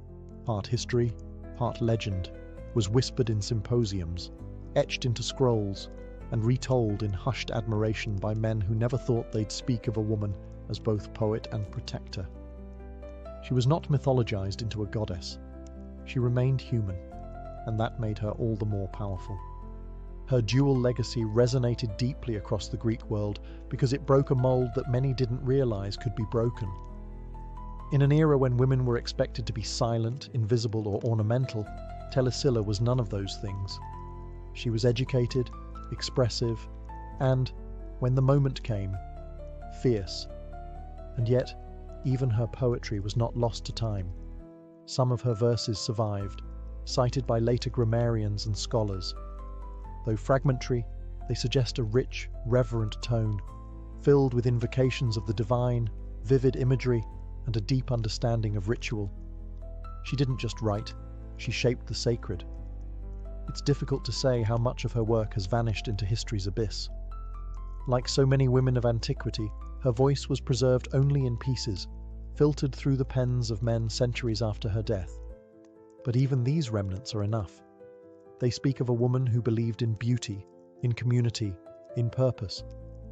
part history, part legend, was whispered in symposiums, etched into scrolls, and retold in hushed admiration by men who never thought they'd speak of a woman as both poet and protector. She was not mythologized into a goddess. She remained human, and that made her all the more powerful. Her dual legacy resonated deeply across the Greek world because it broke a mold that many didn't realize could be broken. In an era when women were expected to be silent, invisible, or ornamental, Telesilla was none of those things. She was educated, expressive, and, when the moment came, fierce. And yet, even her poetry was not lost to time. Some of her verses survived, cited by later grammarians and scholars. Though fragmentary, they suggest a rich, reverent tone, filled with invocations of the divine, vivid imagery, and a deep understanding of ritual. She didn't just write, she shaped the sacred. It's difficult to say how much of her work has vanished into history's abyss. Like so many women of antiquity, her voice was preserved only in pieces, filtered through the pens of men centuries after her death. But even these remnants are enough. They speak of a woman who believed in beauty, in community, in purpose,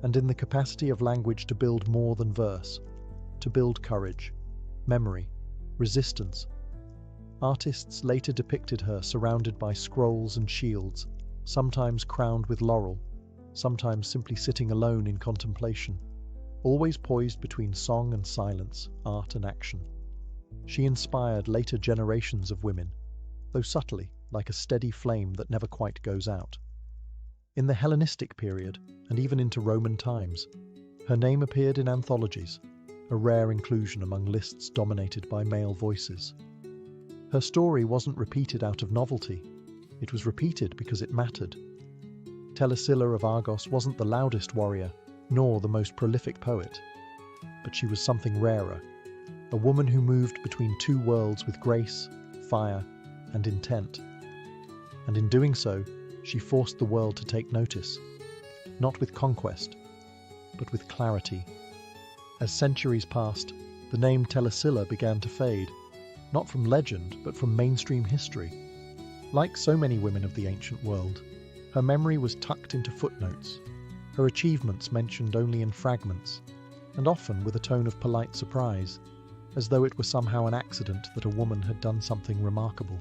and in the capacity of language to build more than verse, to build courage, memory, resistance. Artists later depicted her surrounded by scrolls and shields, sometimes crowned with laurel, sometimes simply sitting alone in contemplation, always poised between song and silence, art and action. She inspired later generations of women, though subtly, like a steady flame that never quite goes out. In the Hellenistic period, and even into Roman times, her name appeared in anthologies, a rare inclusion among lists dominated by male voices. Her story wasn't repeated out of novelty, it was repeated because it mattered. Telesilla of Argos wasn't the loudest warrior, nor the most prolific poet, but she was something rarer, a woman who moved between two worlds with grace, fire, and intent. And in doing so, she forced the world to take notice, not with conquest, but with clarity. As centuries passed, the name Telesilla began to fade, not from legend, but from mainstream history. Like so many women of the ancient world, her memory was tucked into footnotes, her achievements mentioned only in fragments, and often with a tone of polite surprise, as though it were somehow an accident that a woman had done something remarkable.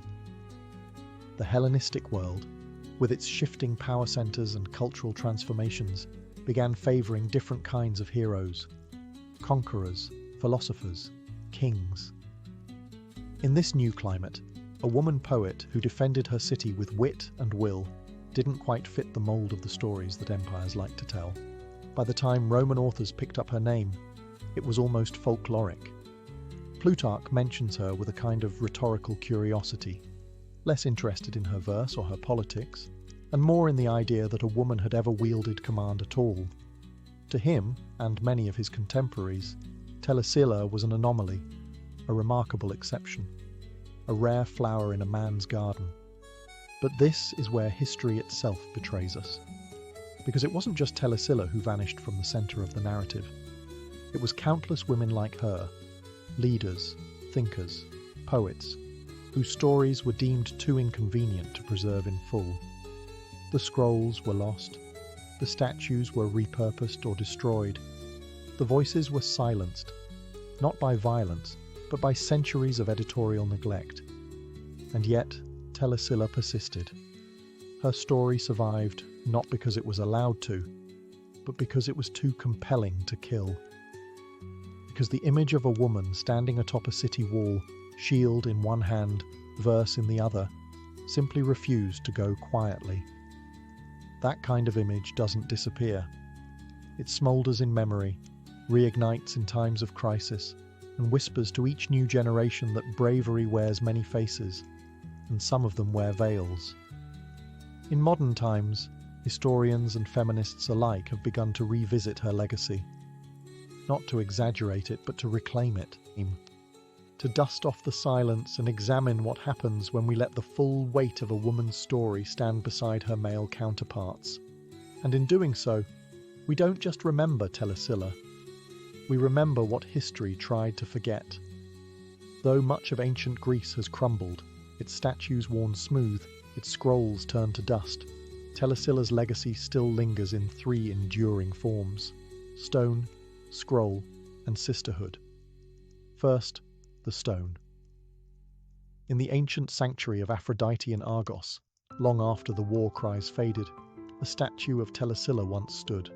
The Hellenistic world, with its shifting power centers and cultural transformations, began favoring different kinds of heroes: conquerors, philosophers, kings. In this new climate, a woman poet who defended her city with wit and will didn't quite fit the mold of the stories that empires like to tell. By the time Roman authors picked up her name, it was almost folkloric. Plutarch mentions her with a kind of rhetorical curiosity, less interested in her verse or her politics, and more in the idea that a woman had ever wielded command at all. To him, and many of his contemporaries, Telesilla was an anomaly, a remarkable exception, a rare flower in a man's garden. But this is where history itself betrays us. Because it wasn't just Telesilla who vanished from the center of the narrative. It was countless women like her, leaders, thinkers, poets, whose stories were deemed too inconvenient to preserve in full. The scrolls were lost, the statues were repurposed or destroyed, the voices were silenced, not by violence, but by centuries of editorial neglect. And yet, Telesilla persisted. Her story survived not because it was allowed to, but because it was too compelling to kill. Because the image of a woman standing atop a city wall, shield in one hand, verse in the other, simply refused to go quietly. That kind of image doesn't disappear. It smoulders in memory, reignites in times of crisis, and whispers to each new generation that bravery wears many faces, and some of them wear veils. In modern times, historians and feminists alike have begun to revisit her legacy. Not to exaggerate it, but to reclaim it. To dust off the silence and examine what happens when we let the full weight of a woman's story stand beside her male counterparts. And in doing so, we don't just remember Telesilla. We remember what history tried to forget. Though much of ancient Greece has crumbled, its statues worn smooth, its scrolls turned to dust, Telesilla's legacy still lingers in three enduring forms: stone, scroll, and sisterhood. First, the stone. In the ancient sanctuary of Aphrodite in Argos, long after the war cries faded, a statue of Telesilla once stood.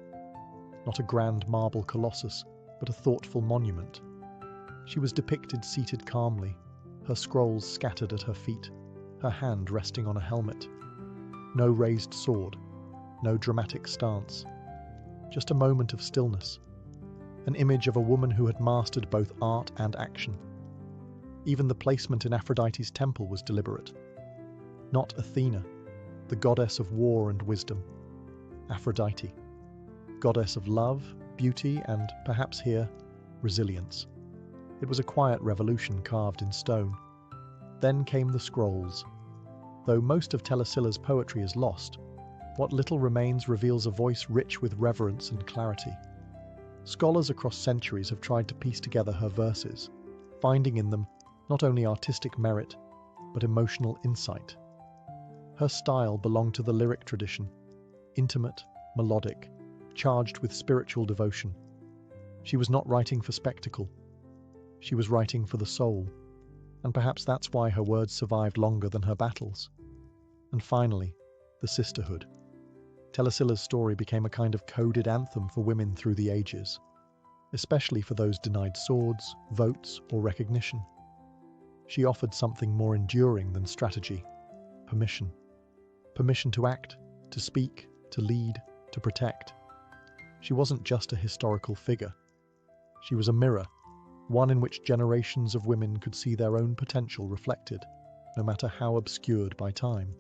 Not a grand marble colossus, but a thoughtful monument. She was depicted seated calmly, her scrolls scattered at her feet, her hand resting on a helmet. No raised sword, no dramatic stance, just a moment of stillness, an image of a woman who had mastered both art and action. Even the placement in Aphrodite's temple was deliberate. Not Athena, the goddess of war and wisdom. Aphrodite, goddess of love, beauty, and, perhaps here, resilience. It was a quiet revolution carved in stone. Then came the scrolls. Though most of Telesilla's poetry is lost, what little remains reveals a voice rich with reverence and clarity. Scholars across centuries have tried to piece together her verses, finding in them not only artistic merit, but emotional insight. Her style belonged to the lyric tradition, intimate, melodic, charged with spiritual devotion. She was not writing for spectacle. She was writing for the soul, and perhaps that's why her words survived longer than her battles. And finally, the sisterhood. Telesilla's story became a kind of coded anthem for women through the ages, especially for those denied swords, votes, or recognition. She offered something more enduring than strategy: permission. Permission to act, to speak, to lead, to protect. She wasn't just a historical figure. She was a mirror, one in which generations of women could see their own potential reflected, no matter how obscured by time.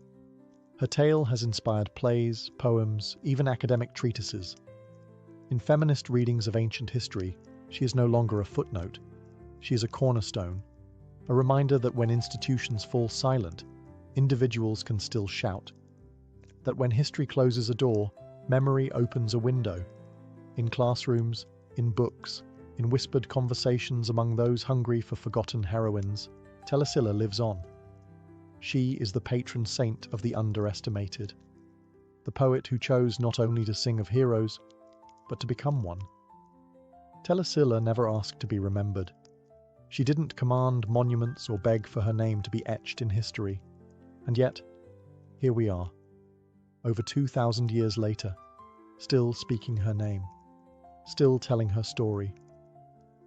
Her tale has inspired plays, poems, even academic treatises. In feminist readings of ancient history, she is no longer a footnote. She is a cornerstone, a reminder that when institutions fall silent, individuals can still shout. That when history closes a door, memory opens a window. In classrooms, in books, in whispered conversations among those hungry for forgotten heroines, Telesilla lives on. She is the patron saint of the underestimated, the poet who chose not only to sing of heroes, but to become one. Telesilla never asked to be remembered. She didn't command monuments or beg for her name to be etched in history. And yet, here we are, over 2,000 years later, still speaking her name, still telling her story,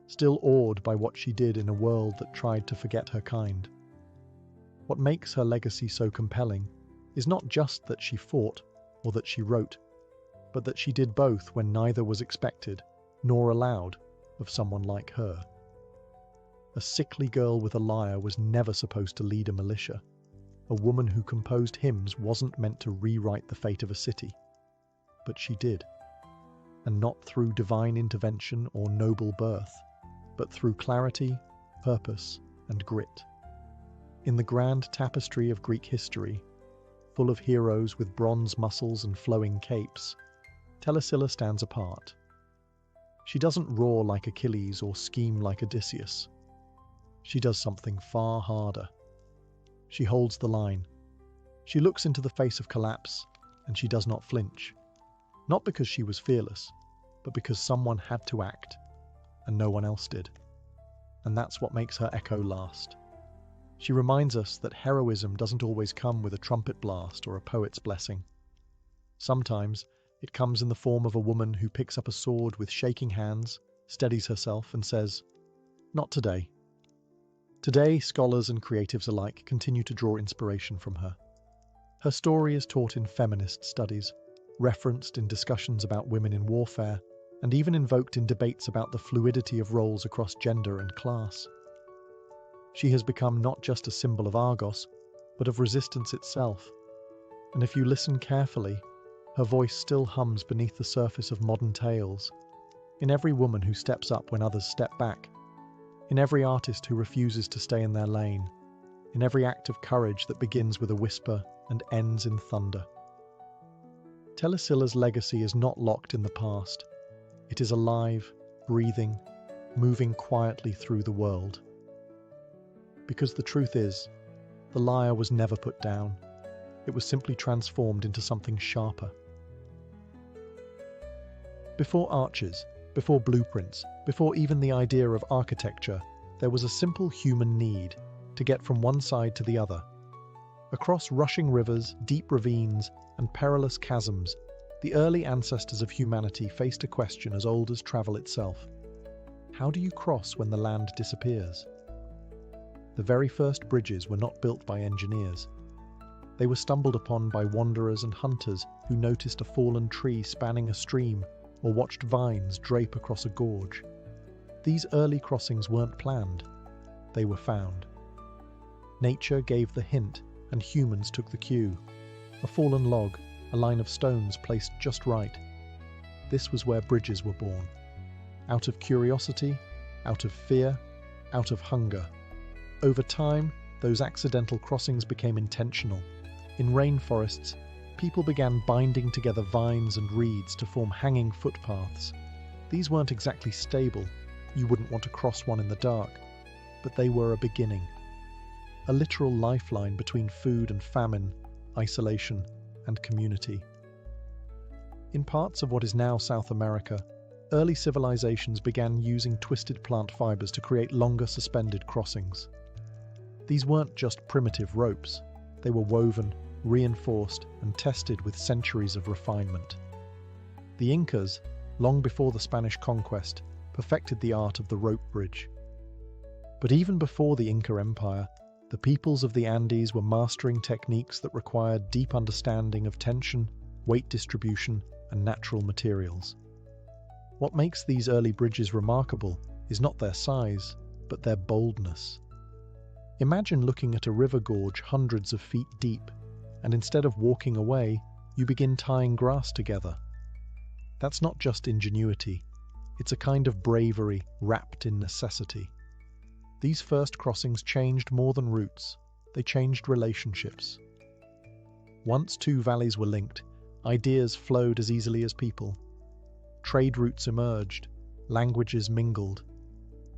still awed by what she did in a world that tried to forget her kind. What makes her legacy so compelling is not just that she fought or that she wrote, but that she did both when neither was expected nor allowed of someone like her. A sickly girl with a lyre was never supposed to lead a militia. A woman who composed hymns wasn't meant to rewrite the fate of a city. But she did. And not through divine intervention or noble birth, but through clarity, purpose, and grit. In the grand tapestry of Greek history, full of heroes with bronze muscles and flowing capes, Telesilla stands apart. She doesn't roar like Achilles or scheme like Odysseus. She does something far harder. She holds the line. She looks into the face of collapse, and she does not flinch. Not because she was fearless, but because someone had to act, and no one else did. And that's what makes her echo last. She reminds us that heroism doesn't always come with a trumpet blast or a poet's blessing. Sometimes it comes in the form of a woman who picks up a sword with shaking hands, steadies herself, and says, "Not today." Today, scholars and creatives alike continue to draw inspiration from her. Her story is taught in feminist studies, referenced in discussions about women in warfare, and even invoked in debates about the fluidity of roles across gender and class. She has become not just a symbol of Argos, but of resistance itself. And if you listen carefully, her voice still hums beneath the surface of modern tales, in every woman who steps up when others step back, in every artist who refuses to stay in their lane, in every act of courage that begins with a whisper and ends in thunder. Telesilla's legacy is not locked in the past. It is alive, breathing, moving quietly through the world. Because the truth is, the lyre was never put down. It was simply transformed into something sharper. Before arches, before blueprints, before even the idea of architecture, there was a simple human need to get from one side to the other. Across rushing rivers, deep ravines, and perilous chasms, the early ancestors of humanity faced a question as old as travel itself. How do you cross when the land disappears? The very first bridges were not built by engineers. They were stumbled upon by wanderers and hunters who noticed a fallen tree spanning a stream or watched vines drape across a gorge. These early crossings weren't planned. They were found. Nature gave the hint, and humans took the cue. A fallen log, a line of stones placed just right. This was where bridges were born. Out of curiosity, out of fear, out of hunger. Over time, those accidental crossings became intentional. In rainforests, people began binding together vines and reeds to form hanging footpaths. These weren't exactly stable. You wouldn't want to cross one in the dark. But they were a beginning. A literal lifeline between food and famine, isolation and community. In parts of what is now South America, early civilizations began using twisted plant fibers to create longer suspended crossings. These weren't just primitive ropes. They were woven, reinforced, and tested with centuries of refinement. The Incas, long before the Spanish conquest, perfected the art of the rope bridge. But even before the Inca Empire, the peoples of the Andes were mastering techniques that required deep understanding of tension, weight distribution, and natural materials. What makes these early bridges remarkable is not their size, but their boldness. Imagine looking at a river gorge hundreds of feet deep, and instead of walking away, you begin tying grass together. That's not just ingenuity, it's a kind of bravery wrapped in necessity. These first crossings changed more than routes, they changed relationships. Once two valleys were linked, ideas flowed as easily as people. Trade routes emerged, languages mingled.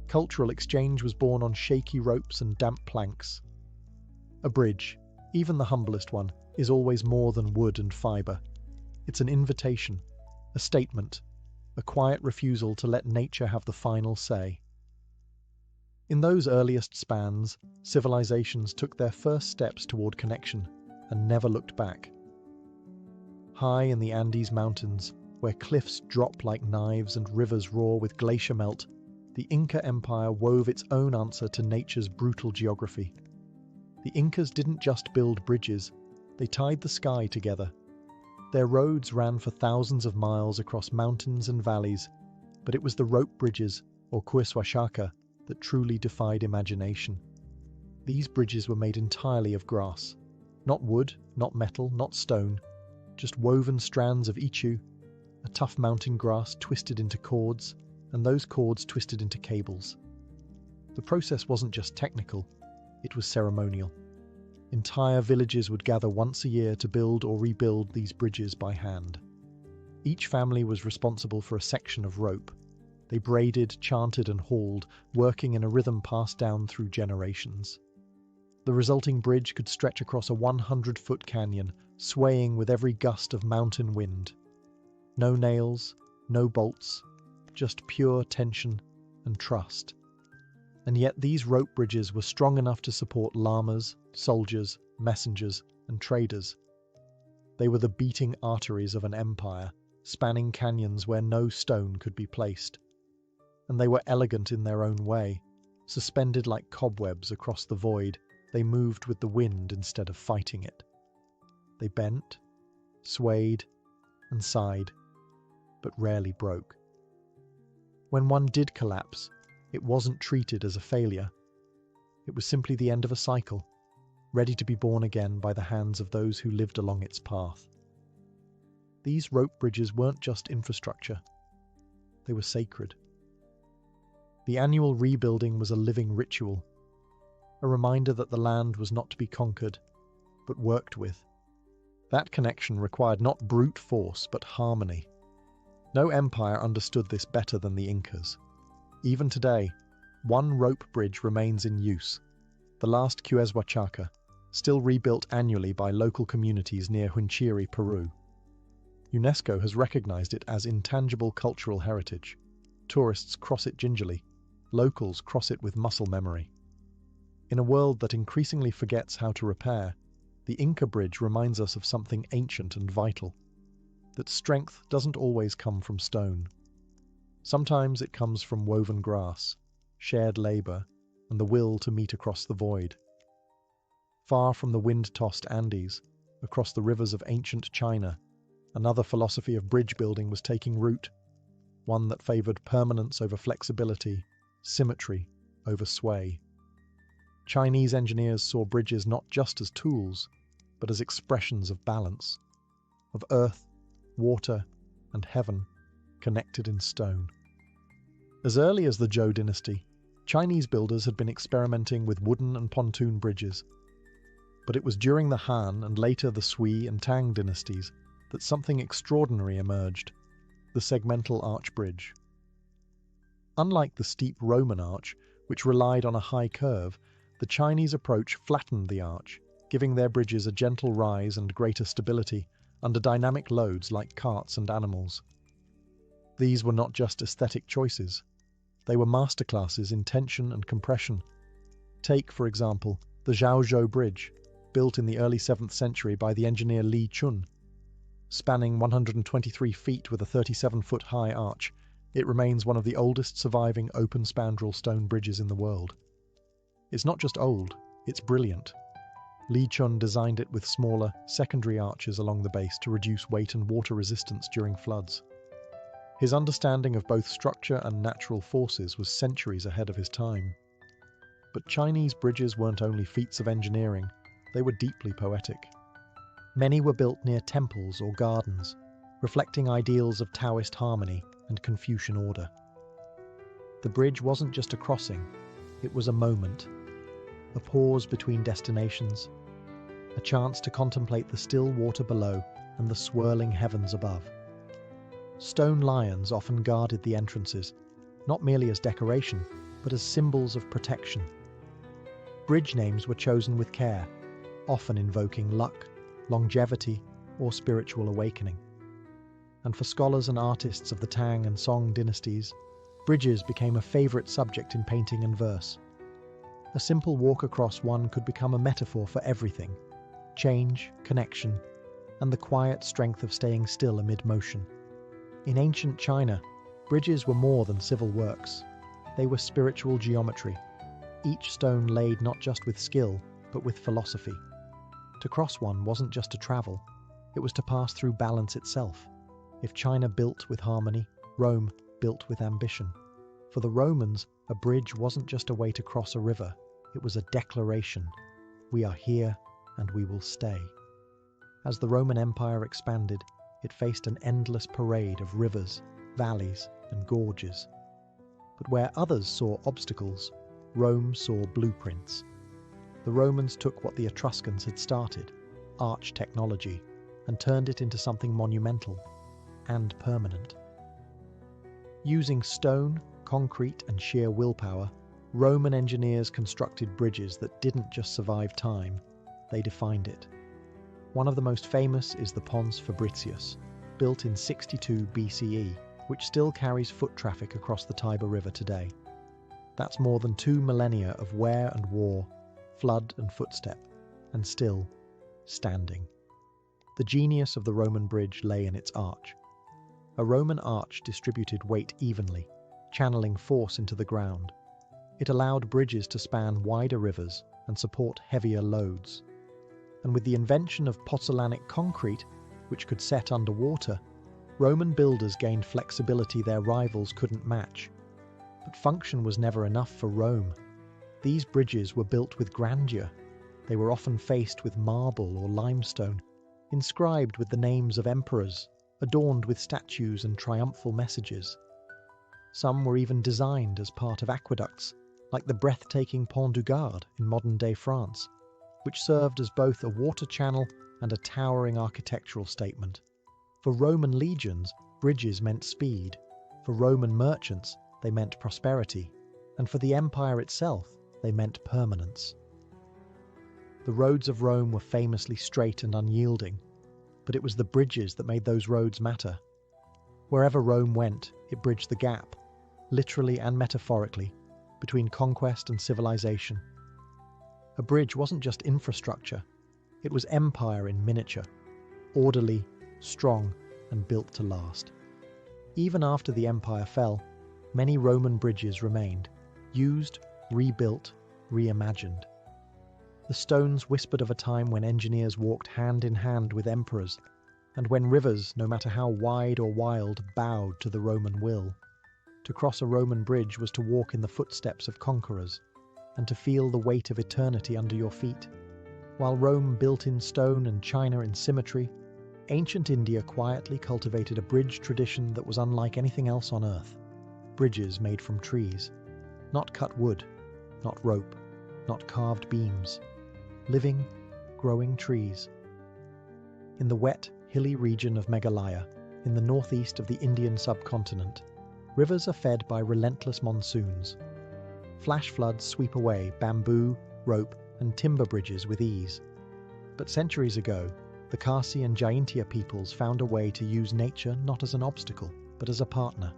Cultural exchange was born on shaky ropes and damp planks. A bridge, even the humblest one, is always more than wood and fibre. It's an invitation, a statement, a quiet refusal to let nature have the final say. In those earliest spans, civilizations took their first steps toward connection and never looked back. High in the Andes Mountains, where cliffs drop like knives and rivers roar with glacier melt, the Inca Empire wove its own answer to nature's brutal geography. The Incas didn't just build bridges, they tied the sky together. Their roads ran for thousands of miles across mountains and valleys, but it was the rope bridges, or cuishuachaca, that truly defied imagination. These bridges were made entirely of grass. Not wood, not metal, not stone, just woven strands of ichu, a tough mountain grass twisted into cords, and those cords twisted into cables. The process wasn't just technical, it was ceremonial. Entire villages would gather once a year to build or rebuild these bridges by hand. Each family was responsible for a section of rope. They braided, chanted, and hauled, working in a rhythm passed down through generations. The resulting bridge could stretch across a 100-foot canyon, swaying with every gust of mountain wind. No nails, no bolts, just pure tension and trust. And yet these rope bridges were strong enough to support llamas, soldiers, messengers, and traders. They were the beating arteries of an empire, spanning canyons where no stone could be placed. And they were elegant in their own way. Suspended like cobwebs across the void, they moved with the wind instead of fighting it. They bent, swayed, and sighed, but rarely broke. When one did collapse, it wasn't treated as a failure. It was simply the end of a cycle, ready to be born again by the hands of those who lived along its path. These rope bridges weren't just infrastructure. They were sacred. The annual rebuilding was a living ritual, a reminder that the land was not to be conquered, but worked with. That connection required not brute force, but harmony. No empire understood this better than the Incas. Even today, one rope bridge remains in use, the last Cuezhuachaca, still rebuilt annually by local communities near Huinchiri, Peru. UNESCO has recognized it as intangible cultural heritage. Tourists cross it gingerly. Locals cross it with muscle memory. In a world that increasingly forgets how to repair, the Inca Bridge reminds us of something ancient and vital, that strength doesn't always come from stone. Sometimes it comes from woven grass, shared labor, and the will to meet across the void. Far from the wind-tossed Andes, across the rivers of ancient China, another philosophy of bridge building was taking root, one that favored permanence over flexibility, symmetry over sway. Chinese engineers saw bridges not just as tools, but as expressions of balance, of earth, water, and heaven connected in stone. As early as the Zhou dynasty, Chinese builders had been experimenting with wooden and pontoon bridges. But it was during the Han and later the Sui and Tang dynasties that something extraordinary emerged, the segmental arch bridge. Unlike the steep Roman arch, which relied on a high curve, the Chinese approach flattened the arch, giving their bridges a gentle rise and greater stability under dynamic loads like carts and animals. These were not just aesthetic choices. They were masterclasses in tension and compression. Take, for example, the Zhaozhou Bridge, built in the early 7th century by the engineer Li Chun. Spanning 123 feet with a 37-foot high arch, it remains one of the oldest surviving open spandrel stone bridges in the world. It's not just old, it's brilliant. Li Chun designed it with smaller, secondary arches along the base to reduce weight and water resistance during floods. His understanding of both structure and natural forces was centuries ahead of his time. But Chinese bridges weren't only feats of engineering, they were deeply poetic. Many were built near temples or gardens, reflecting ideals of Taoist harmony and Confucian order. The bridge wasn't just a crossing, it was a moment, a pause between destinations, a chance to contemplate the still water below and the swirling heavens above. Stone lions often guarded the entrances, not merely as decoration, but as symbols of protection. Bridge names were chosen with care, often invoking luck, longevity, or spiritual awakening. And for scholars and artists of the Tang and Song dynasties, bridges became a favorite subject in painting and verse. A simple walk across one could become a metaphor for everything: change, connection, and the quiet strength of staying still amid motion. In ancient China, bridges were more than civil works. They were spiritual geometry, each stone laid not just with skill, but with philosophy. To cross one wasn't just to travel, it was to pass through balance itself. If China built with harmony, Rome built with ambition. For the Romans, a bridge wasn't just a way to cross a river, it was a declaration: we are here and we will stay. As the Roman Empire expanded, it faced an endless parade of rivers, valleys, and gorges. But where others saw obstacles, Rome saw blueprints. The Romans took what the Etruscans had started, arch technology, and turned it into something monumental: and permanent. Using stone, concrete, and sheer willpower, Roman engineers constructed bridges that didn't just survive time, they defined it. One of the most famous is the Pons Fabricius, built in 62 BCE, which still carries foot traffic across the Tiber River today. That's more than 2 millennia of wear and war, flood and footstep, and still standing. The genius of the Roman bridge lay in its arch. A Roman arch distributed weight evenly, channeling force into the ground. It allowed bridges to span wider rivers and support heavier loads. And with the invention of pozzolanic concrete, which could set underwater, Roman builders gained flexibility their rivals couldn't match. But function was never enough for Rome. These bridges were built with grandeur. They were often faced with marble or limestone, inscribed with the names of emperors, adorned with statues and triumphal messages. Some were even designed as part of aqueducts, like the breathtaking Pont du Gard in modern-day France, which served as both a water channel and a towering architectural statement. For Roman legions, bridges meant speed. For Roman merchants, they meant prosperity. And for the empire itself, they meant permanence. The roads of Rome were famously straight and unyielding, but it was the bridges that made those roads matter. Wherever Rome went, it bridged the gap, literally and metaphorically, between conquest and civilization. A bridge wasn't just infrastructure, it was empire in miniature, orderly, strong, and built to last. Even after the empire fell, many Roman bridges remained, used, rebuilt, reimagined. The stones whispered of a time when engineers walked hand in hand with emperors, and when rivers, no matter how wide or wild, bowed to the Roman will. To cross a Roman bridge was to walk in the footsteps of conquerors, and to feel the weight of eternity under your feet. While Rome built in stone and China in symmetry, ancient India quietly cultivated a bridge tradition that was unlike anything else on earth. Bridges made from trees. Not cut wood, not rope, not carved beams. Living, growing trees. In the wet, hilly region of Meghalaya, in the northeast of the Indian subcontinent, rivers are fed by relentless monsoons. Flash floods sweep away bamboo, rope, and timber bridges with ease. But centuries ago, the Khasi and Jaintia peoples found a way to use nature not as an obstacle, but as a partner.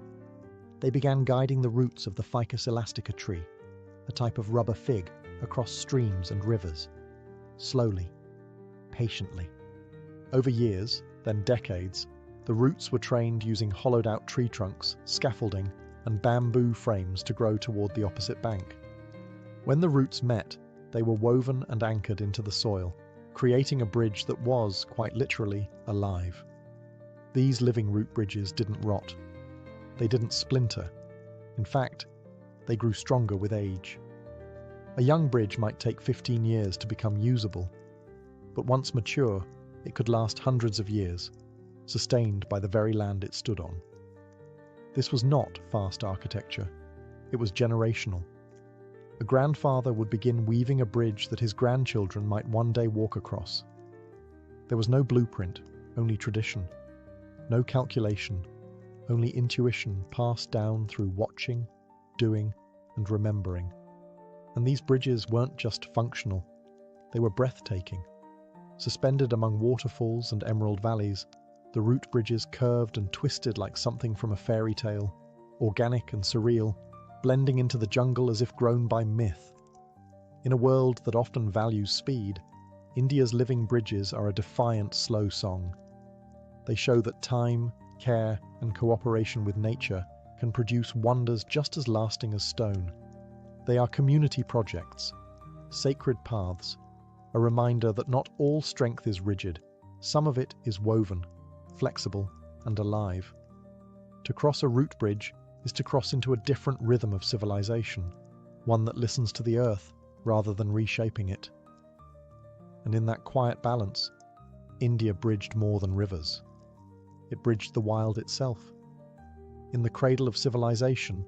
They began guiding the roots of the Ficus elastica tree, a type of rubber fig, across streams and rivers. Slowly, patiently. Over years, then decades, the roots were trained using hollowed-out tree trunks, scaffolding, and bamboo frames to grow toward the opposite bank. When the roots met, they were woven and anchored into the soil, creating a bridge that was, quite literally, alive. These living root bridges didn't rot. They didn't splinter. In fact, they grew stronger with age. A young bridge might take 15 years to become usable, but once mature, it could last hundreds of years, sustained by the very land it stood on. This was not fast architecture. It was generational. A grandfather would begin weaving a bridge that his grandchildren might one day walk across. There was no blueprint, only tradition. No calculation, only intuition passed down through watching, doing, and remembering. And these bridges weren't just functional, they were breathtaking. Suspended among waterfalls and emerald valleys, the root bridges curved and twisted like something from a fairy tale, organic and surreal, blending into the jungle as if grown by myth. In a world that often values speed, India's living bridges are a defiant slow song. They show that time, care, and cooperation with nature can produce wonders just as lasting as stone. They are community projects, sacred paths, a reminder that not all strength is rigid. Some of it is woven, flexible, and alive. To cross a root bridge is to cross into a different rhythm of civilization, one that listens to the earth rather than reshaping it. And in that quiet balance, India bridged more than rivers. It bridged the wild itself. In the cradle of civilization,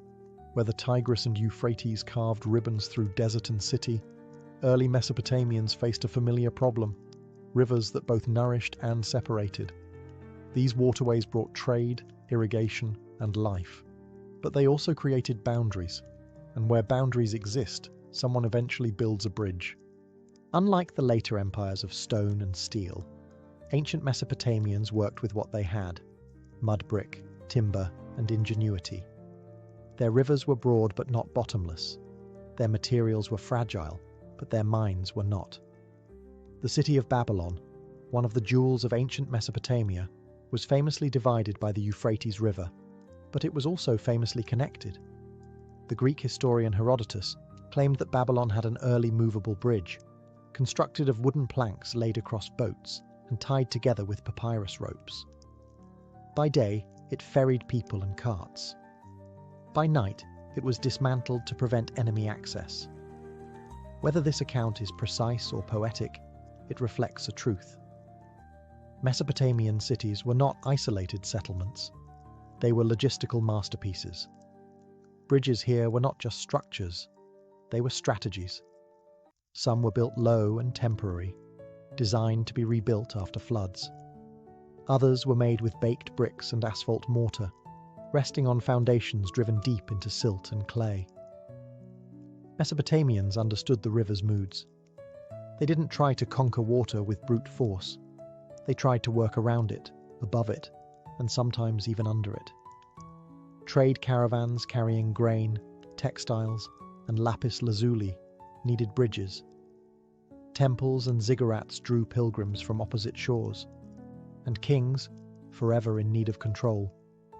where the Tigris and Euphrates carved ribbons through desert and city, early Mesopotamians faced a familiar problem, rivers that both nourished and separated. These waterways brought trade, irrigation, and life. But they also created boundaries, and where boundaries exist, someone eventually builds a bridge. Unlike the later empires of stone and steel, ancient Mesopotamians worked with what they had: mud brick, timber, and ingenuity. Their rivers were broad but not bottomless. Their materials were fragile, but their minds were not. The city of Babylon, one of the jewels of ancient Mesopotamia, was famously divided by the Euphrates River, but it was also famously connected. The Greek historian Herodotus claimed that Babylon had an early movable bridge, constructed of wooden planks laid across boats and tied together with papyrus ropes. By day, it ferried people and carts. By night, it was dismantled to prevent enemy access. Whether this account is precise or poetic, it reflects a truth. Mesopotamian cities were not isolated settlements. They were logistical masterpieces. Bridges here were not just structures, they were strategies. Some were built low and temporary, designed to be rebuilt after floods. Others were made with baked bricks and asphalt mortar, resting on foundations driven deep into silt and clay. Mesopotamians understood the river's moods. They didn't try to conquer water with brute force. They tried to work around it, above it, and sometimes even under it. Trade caravans carrying grain, textiles, and lapis lazuli needed bridges. Temples and ziggurats drew pilgrims from opposite shores, and kings, forever in need of control,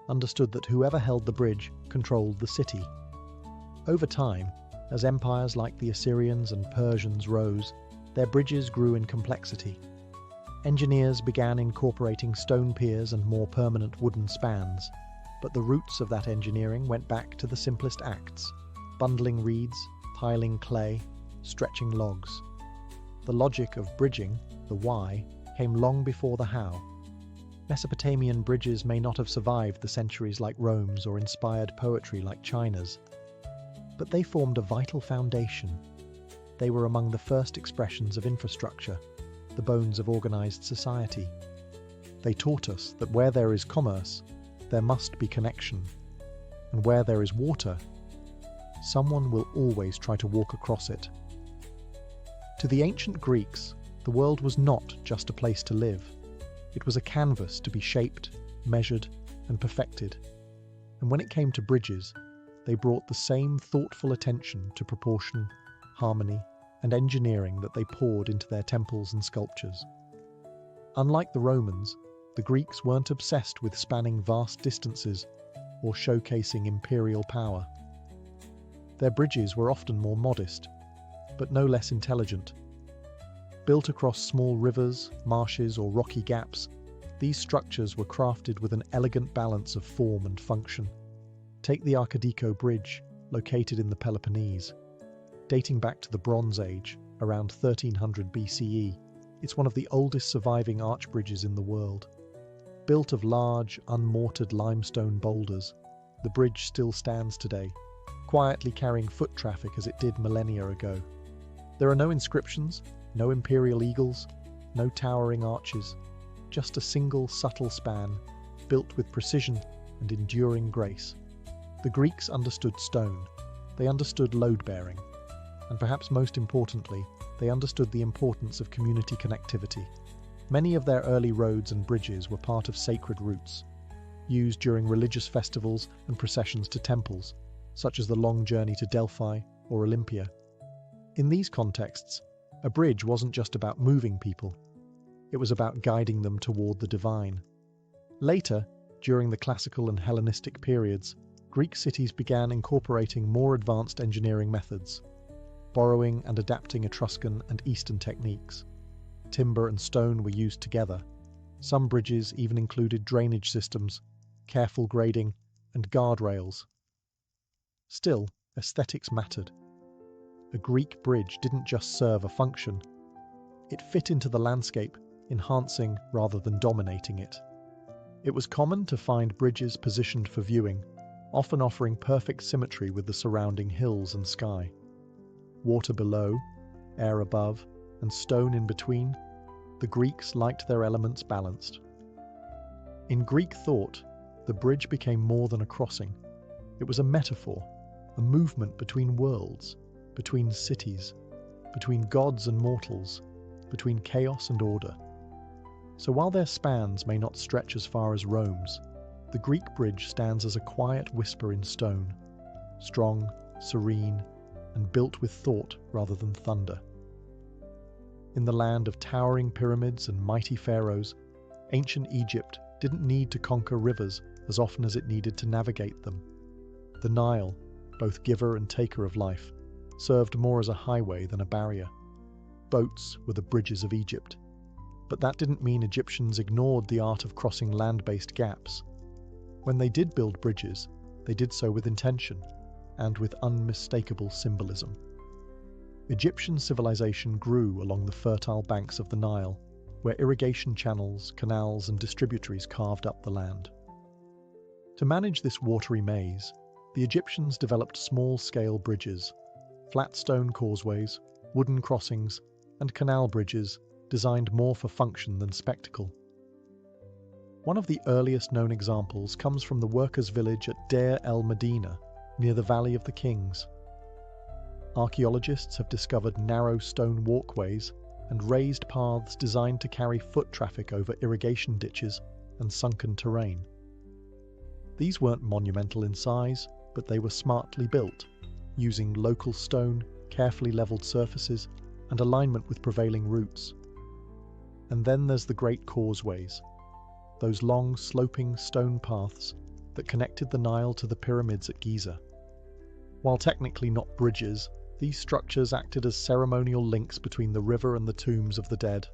understood that whoever held the bridge controlled the city. Over time, as empires like the Assyrians and Persians rose, their bridges grew in complexity. Engineers began incorporating stone piers and more permanent wooden spans, but the roots of that engineering went back to the simplest acts: bundling reeds, piling clay, stretching logs. The logic of bridging, the why, came long before the how. Mesopotamian bridges may not have survived the centuries like Rome's or inspired poetry like China's, but they formed a vital foundation. They were among the first expressions of infrastructure, the bones of organized society. They taught us that where there is commerce, there must be connection, and where there is water, someone will always try to walk across it. To the ancient Greeks, the world was not just a place to live. It was a canvas to be shaped, measured, and perfected. And when it came to bridges, they brought the same thoughtful attention to proportion, harmony, and engineering that they poured into their temples and sculptures. Unlike the Romans, the Greeks weren't obsessed with spanning vast distances or showcasing imperial power. Their bridges were often more modest, but no less intelligent. Built across small rivers, marshes, or rocky gaps, these structures were crafted with an elegant balance of form and function. Take the Arcadico Bridge, located in the Peloponnese. Dating back to the Bronze Age, around 1300 BCE, it's one of the oldest surviving arch bridges in the world. Built of large, unmortared limestone boulders, the bridge still stands today, quietly carrying foot traffic as it did millennia ago. There are no inscriptions, no imperial eagles, no towering arches, just a single subtle span, built with precision and enduring grace. The Greeks understood stone, they understood load-bearing, and perhaps most importantly, they understood the importance of community connectivity. Many of their early roads and bridges were part of sacred routes, used during religious festivals and processions to temples, such as the long journey to Delphi or Olympia. In these contexts, a bridge wasn't just about moving people, it was about guiding them toward the divine. Later, during the classical and Hellenistic periods, Greek cities began incorporating more advanced engineering methods, borrowing and adapting Etruscan and Eastern techniques. Timber and stone were used together. Some bridges even included drainage systems, careful grading, and guardrails. Still, aesthetics mattered. A Greek bridge didn't just serve a function. It fit into the landscape, enhancing rather than dominating it. It was common to find bridges positioned for viewing, often offering perfect symmetry with the surrounding hills and sky. Water below, air above, and stone in between, the Greeks liked their elements balanced. In Greek thought, the bridge became more than a crossing. It was a metaphor, a movement between worlds, between cities, between gods and mortals, between chaos and order. So while their spans may not stretch as far as Rome's, the Greek bridge stands as a quiet whisper in stone, strong, serene, and built with thought rather than thunder. In the land of towering pyramids and mighty pharaohs, ancient Egypt didn't need to conquer rivers as often as it needed to navigate them. The Nile, both giver and taker of life, served more as a highway than a barrier. Boats were the bridges of Egypt. But that didn't mean Egyptians ignored the art of crossing land-based gaps. When they did build bridges, they did so with intention and with unmistakable symbolism. Egyptian civilization grew along the fertile banks of the Nile, where irrigation channels, canals, and distributaries carved up the land. To manage this watery maze, the Egyptians developed small-scale bridges, flat stone causeways, wooden crossings, and canal bridges designed more for function than spectacle. One of the earliest known examples comes from the workers' village at Deir el-Medina, near the Valley of the Kings. Archaeologists have discovered narrow stone walkways and raised paths designed to carry foot traffic over irrigation ditches and sunken terrain. These weren't monumental in size, but they were smartly built, using local stone, carefully leveled surfaces, and alignment with prevailing routes. And then there's the great causeways, those long, sloping stone paths that connected the Nile to the pyramids at Giza. While technically not bridges, these structures acted as ceremonial links between the river and the tombs of the dead.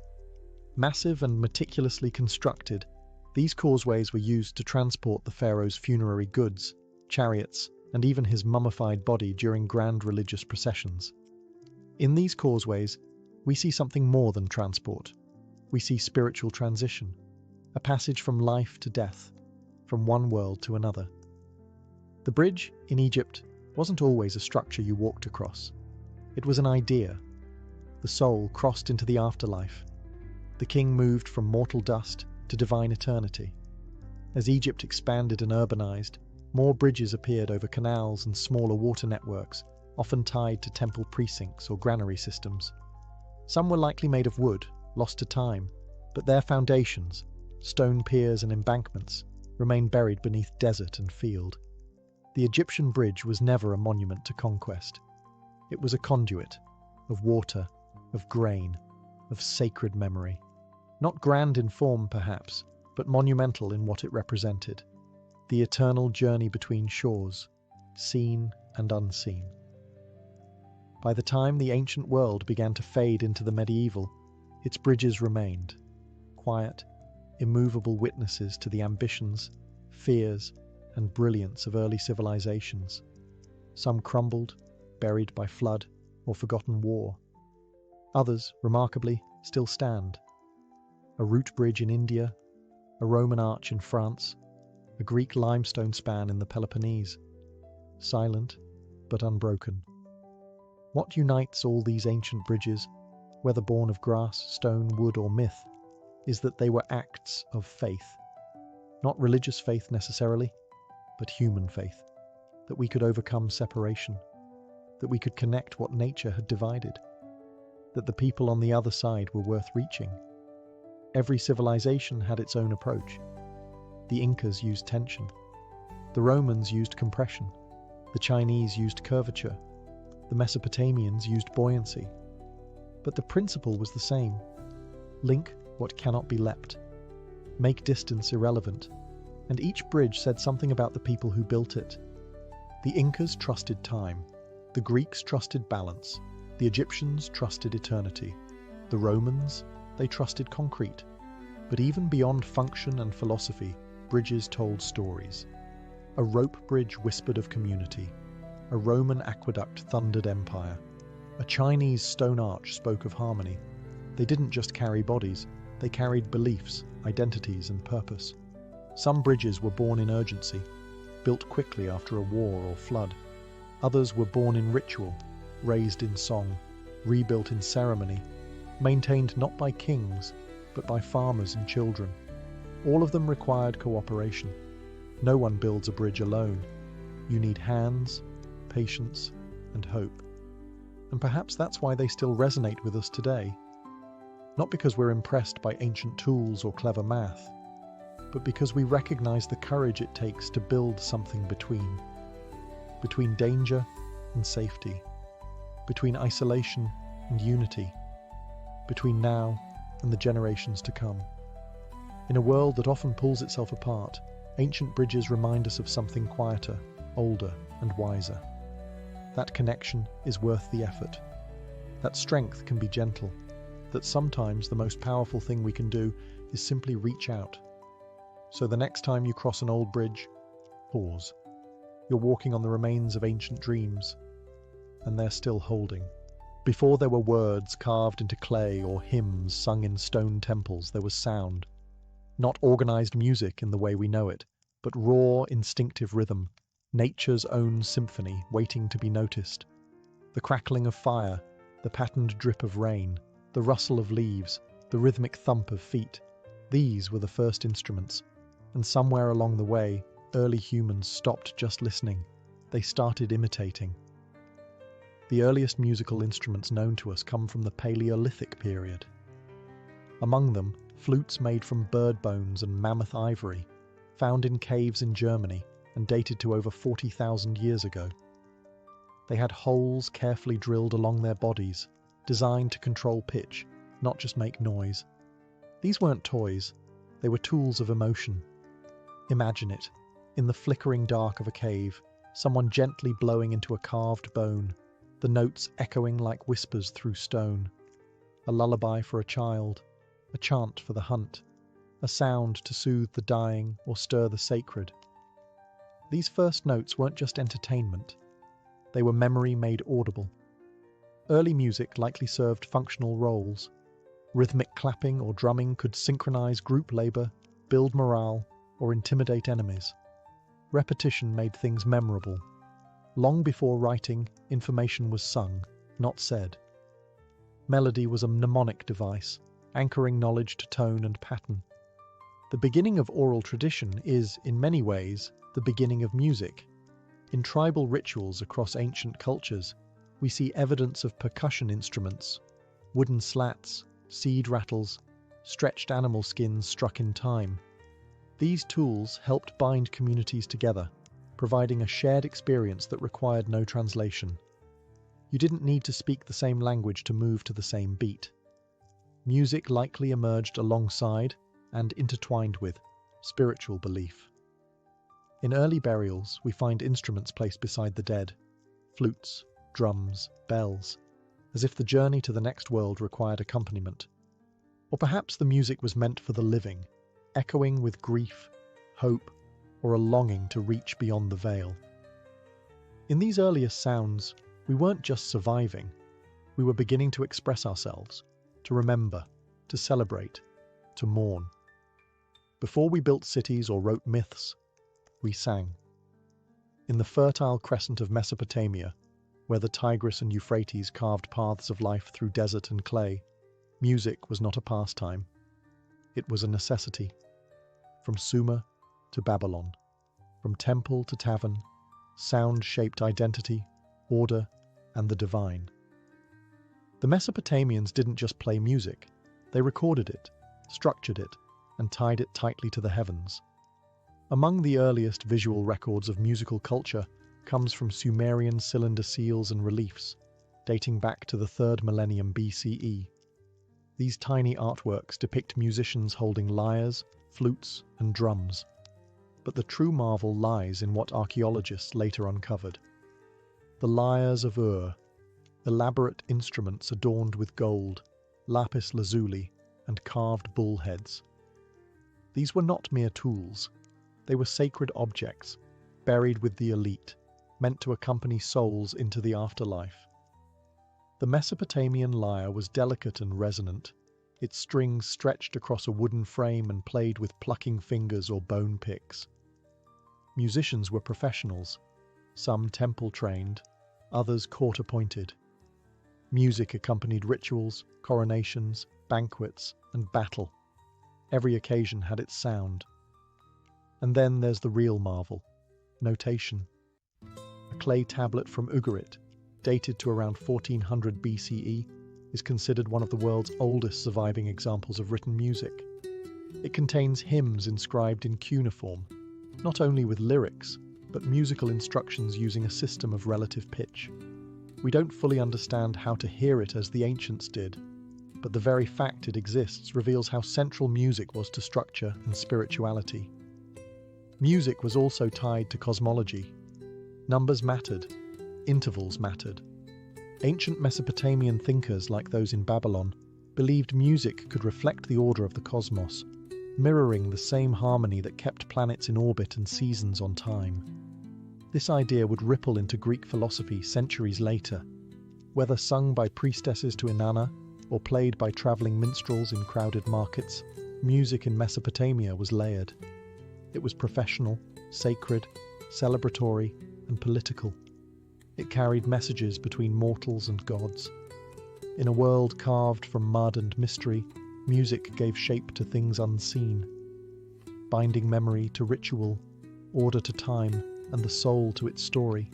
Massive and meticulously constructed, these causeways were used to transport the pharaoh's funerary goods, chariots, and even his mummified body during grand religious processions. In these causeways, we see something more than transport. We see spiritual transition, a passage from life to death, from one world to another. The bridge, in Egypt, wasn't always a structure you walked across. It was an idea. The soul crossed into the afterlife. The king moved from mortal dust to divine eternity. As Egypt expanded and urbanized, more bridges appeared over canals and smaller water networks, often tied to temple precincts or granary systems. Some were likely made of wood, lost to time, but their foundations, stone piers and embankments, remain buried beneath desert and field. The Egyptian bridge was never a monument to conquest. It was a conduit of water, of grain, of sacred memory. Not grand in form, perhaps, but monumental in what it represented. The eternal journey between shores, seen and unseen. By the time the ancient world began to fade into the medieval, its bridges remained, quiet, immovable witnesses to the ambitions, fears, and brilliance of early civilizations. Some crumbled, buried by flood or forgotten war. Others, remarkably, still stand. A root bridge in India, a Roman arch in France, a Greek limestone span in the Peloponnese. Silent, but unbroken. What unites all these ancient bridges, whether born of grass, stone, wood, or myth, is that they were acts of faith. Not religious faith necessarily, but human faith. That we could overcome separation. That we could connect what nature had divided. That the people on the other side were worth reaching. Every civilization had its own approach. The Incas used tension. The Romans used compression. The Chinese used curvature. The Mesopotamians used buoyancy. But the principle was the same. Link what cannot be leapt. Make distance irrelevant. And each bridge said something about the people who built it. The Incas trusted time. The Greeks trusted balance. The Egyptians trusted eternity. The Romans, they trusted concrete. But even beyond function and philosophy, bridges told stories. A rope bridge whispered of community. A Roman aqueduct thundered empire. A Chinese stone arch spoke of harmony. They didn't just carry bodies, they carried beliefs, identities, and purpose. Some bridges were born in urgency, built quickly after a war or flood. Others were born in ritual, raised in song, rebuilt in ceremony, maintained not by kings, but by farmers and children. All of them required cooperation. No one builds a bridge alone. You need hands, patience, and hope. And perhaps that's why they still resonate with us today. Not because we're impressed by ancient tools or clever math, but because we recognize the courage it takes to build something between danger and safety, between isolation and unity, between now and the generations to come. In a world that often pulls itself apart, ancient bridges remind us of something quieter, older, and wiser. That connection is worth the effort. That strength can be gentle. That sometimes the most powerful thing we can do is simply reach out. So the next time you cross an old bridge, pause. You're walking on the remains of ancient dreams, and they're still holding. Before there were words carved into clay or hymns sung in stone temples, there was sound. Not organized music in the way we know it, but raw, instinctive rhythm, nature's own symphony waiting to be noticed. The crackling of fire, the patterned drip of rain, the rustle of leaves, the rhythmic thump of feet. These were the first instruments, and somewhere along the way, early humans stopped just listening. They started imitating. The earliest musical instruments known to us come from the Paleolithic period. Among them, flutes made from bird bones and mammoth ivory, found in caves in Germany and dated to over 40,000 years ago. They had holes carefully drilled along their bodies, designed to control pitch, not just make noise. These weren't toys, they were tools of emotion. Imagine it, in the flickering dark of a cave, someone gently blowing into a carved bone, the notes echoing like whispers through stone. A lullaby for a child, a chant for the hunt, a sound to soothe the dying or stir the sacred. These first notes weren't just entertainment, they were memory made audible. Early music likely served functional roles. Rhythmic clapping or drumming could synchronize group labor, build morale, or intimidate enemies. Repetition made things memorable. Long before writing, information was sung, not said. Melody was a mnemonic device, anchoring knowledge to tone and pattern. The beginning of oral tradition is, in many ways, the beginning of music. In tribal rituals across ancient cultures, we see evidence of percussion instruments, wooden slats, seed rattles, stretched animal skins struck in time. These tools helped bind communities together, providing a shared experience that required no translation. You didn't need to speak the same language to move to the same beat. Music likely emerged alongside and intertwined with spiritual belief. In early burials, we find instruments placed beside the dead, flutes, drums, bells, as if the journey to the next world required accompaniment. Or perhaps the music was meant for the living, echoing with grief, hope, or a longing to reach beyond the veil. In these earliest sounds, we weren't just surviving, we were beginning to express ourselves, to remember, to celebrate, to mourn. Before we built cities or wrote myths, we sang. In the fertile crescent of Mesopotamia, where the Tigris and Euphrates carved paths of life through desert and clay, music was not a pastime. It was a necessity. From Sumer to Babylon, from temple to tavern, sound shaped identity, order, and the divine. The Mesopotamians didn't just play music, they recorded it, structured it, and tied it tightly to the heavens. Among the earliest visual records of musical culture comes from Sumerian cylinder seals and reliefs, dating back to the 3rd millennium BCE. These tiny artworks depict musicians holding lyres, flutes, and drums. But the true marvel lies in what archaeologists later uncovered. The lyres of Ur, elaborate instruments adorned with gold, lapis lazuli, and carved bull heads. These were not mere tools. They were sacred objects, buried with the elite, meant to accompany souls into the afterlife. The Mesopotamian lyre was delicate and resonant, its strings stretched across a wooden frame and played with plucking fingers or bone picks. Musicians were professionals, some temple-trained, others court-appointed. Music accompanied rituals, coronations, banquets, and battle. Every occasion had its sound. And then there's the real marvel: notation. A clay tablet from Ugarit, dated to around 1400 BCE, is considered one of the world's oldest surviving examples of written music. It contains hymns inscribed in cuneiform, not only with lyrics, but musical instructions using a system of relative pitch. We don't fully understand how to hear it as the ancients did, but the very fact it exists reveals how central music was to structure and spirituality. Music was also tied to cosmology. Numbers mattered, intervals mattered. Ancient Mesopotamian thinkers, like those in Babylon, believed music could reflect the order of the cosmos, mirroring the same harmony that kept planets in orbit and seasons on time. This idea would ripple into Greek philosophy centuries later. Whether sung by priestesses to Inanna or played by travelling minstrels in crowded markets, music in Mesopotamia was layered. It was professional, sacred, celebratory, and political. It carried messages between mortals and gods. In a world carved from mud and mystery, music gave shape to things unseen, binding memory to ritual, order to time, and the soul to its story.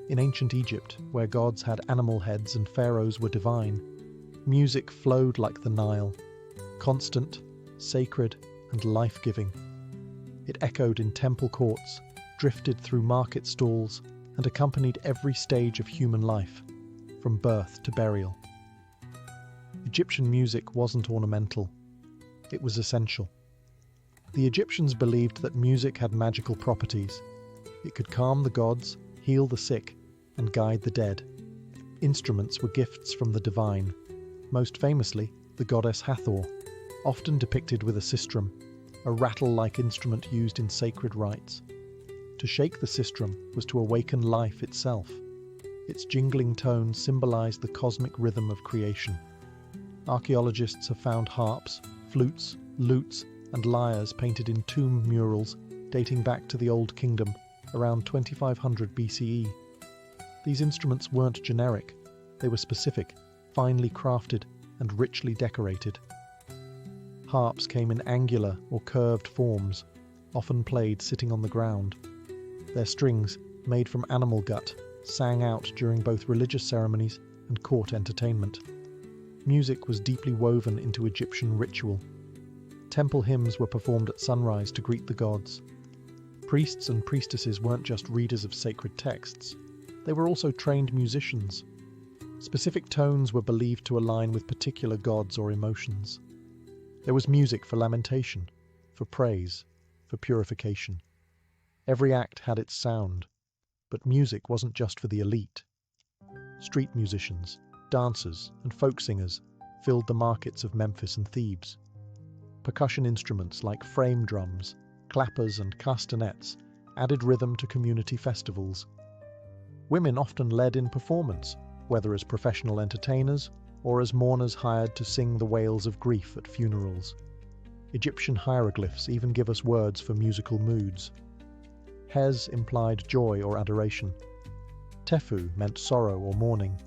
In ancient Egypt, where gods had animal heads and pharaohs were divine, music flowed like the Nile, constant, sacred, and life-giving. It echoed in temple courts, drifted through market stalls, and accompanied every stage of human life, from birth to burial. Egyptian music wasn't ornamental. It was essential. The Egyptians believed that music had magical properties. It could calm the gods, heal the sick, and guide the dead. Instruments were gifts from the divine, most famously the goddess Hathor, often depicted with a sistrum, a rattle-like instrument used in sacred rites. To shake the sistrum was to awaken life itself. Its jingling tone symbolized the cosmic rhythm of creation. Archaeologists have found harps, flutes, lutes, and lyres painted in tomb murals dating back to the Old Kingdom, around 2500 BCE. These instruments weren't generic. They were specific, finely crafted, and richly decorated. Harps came in angular or curved forms, often played sitting on the ground. Their strings, made from animal gut, sang out during both religious ceremonies and court entertainment. Music was deeply woven into Egyptian ritual. Temple hymns were performed at sunrise to greet the gods. Priests and priestesses weren't just readers of sacred texts, they were also trained musicians. Specific tones were believed to align with particular gods or emotions. There was music for lamentation, for praise, for purification. Every act had its sound, but music wasn't just for the elite. Street musicians, dancers, and folk singers filled the markets of Memphis and Thebes. Percussion instruments like frame drums, clappers, and castanets added rhythm to community festivals. Women often led in performance, whether as professional entertainers or as mourners hired to sing the wails of grief at funerals. Egyptian hieroglyphs even give us words for musical moods. Hes implied joy or adoration. Tefu meant sorrow or mourning.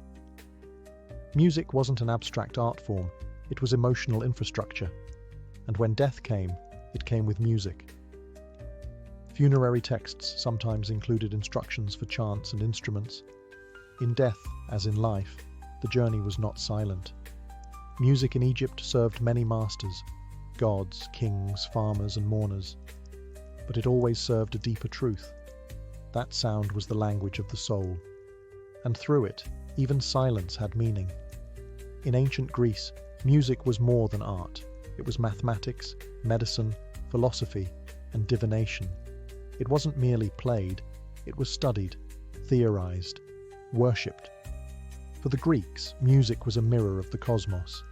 Music wasn't an abstract art form, it was emotional infrastructure. And when death came, it came with music. Funerary texts sometimes included instructions for chants and instruments. In death, as in life, the journey was not silent. Music in Egypt served many masters, gods, kings, farmers, and mourners. But it always served a deeper truth. That sound was the language of the soul. And through it, even silence had meaning. In ancient Greece, music was more than art. It was mathematics, medicine, philosophy, and divination. It wasn't merely played, it was studied, theorized, worshipped. For the Greeks, music was a mirror of the cosmos,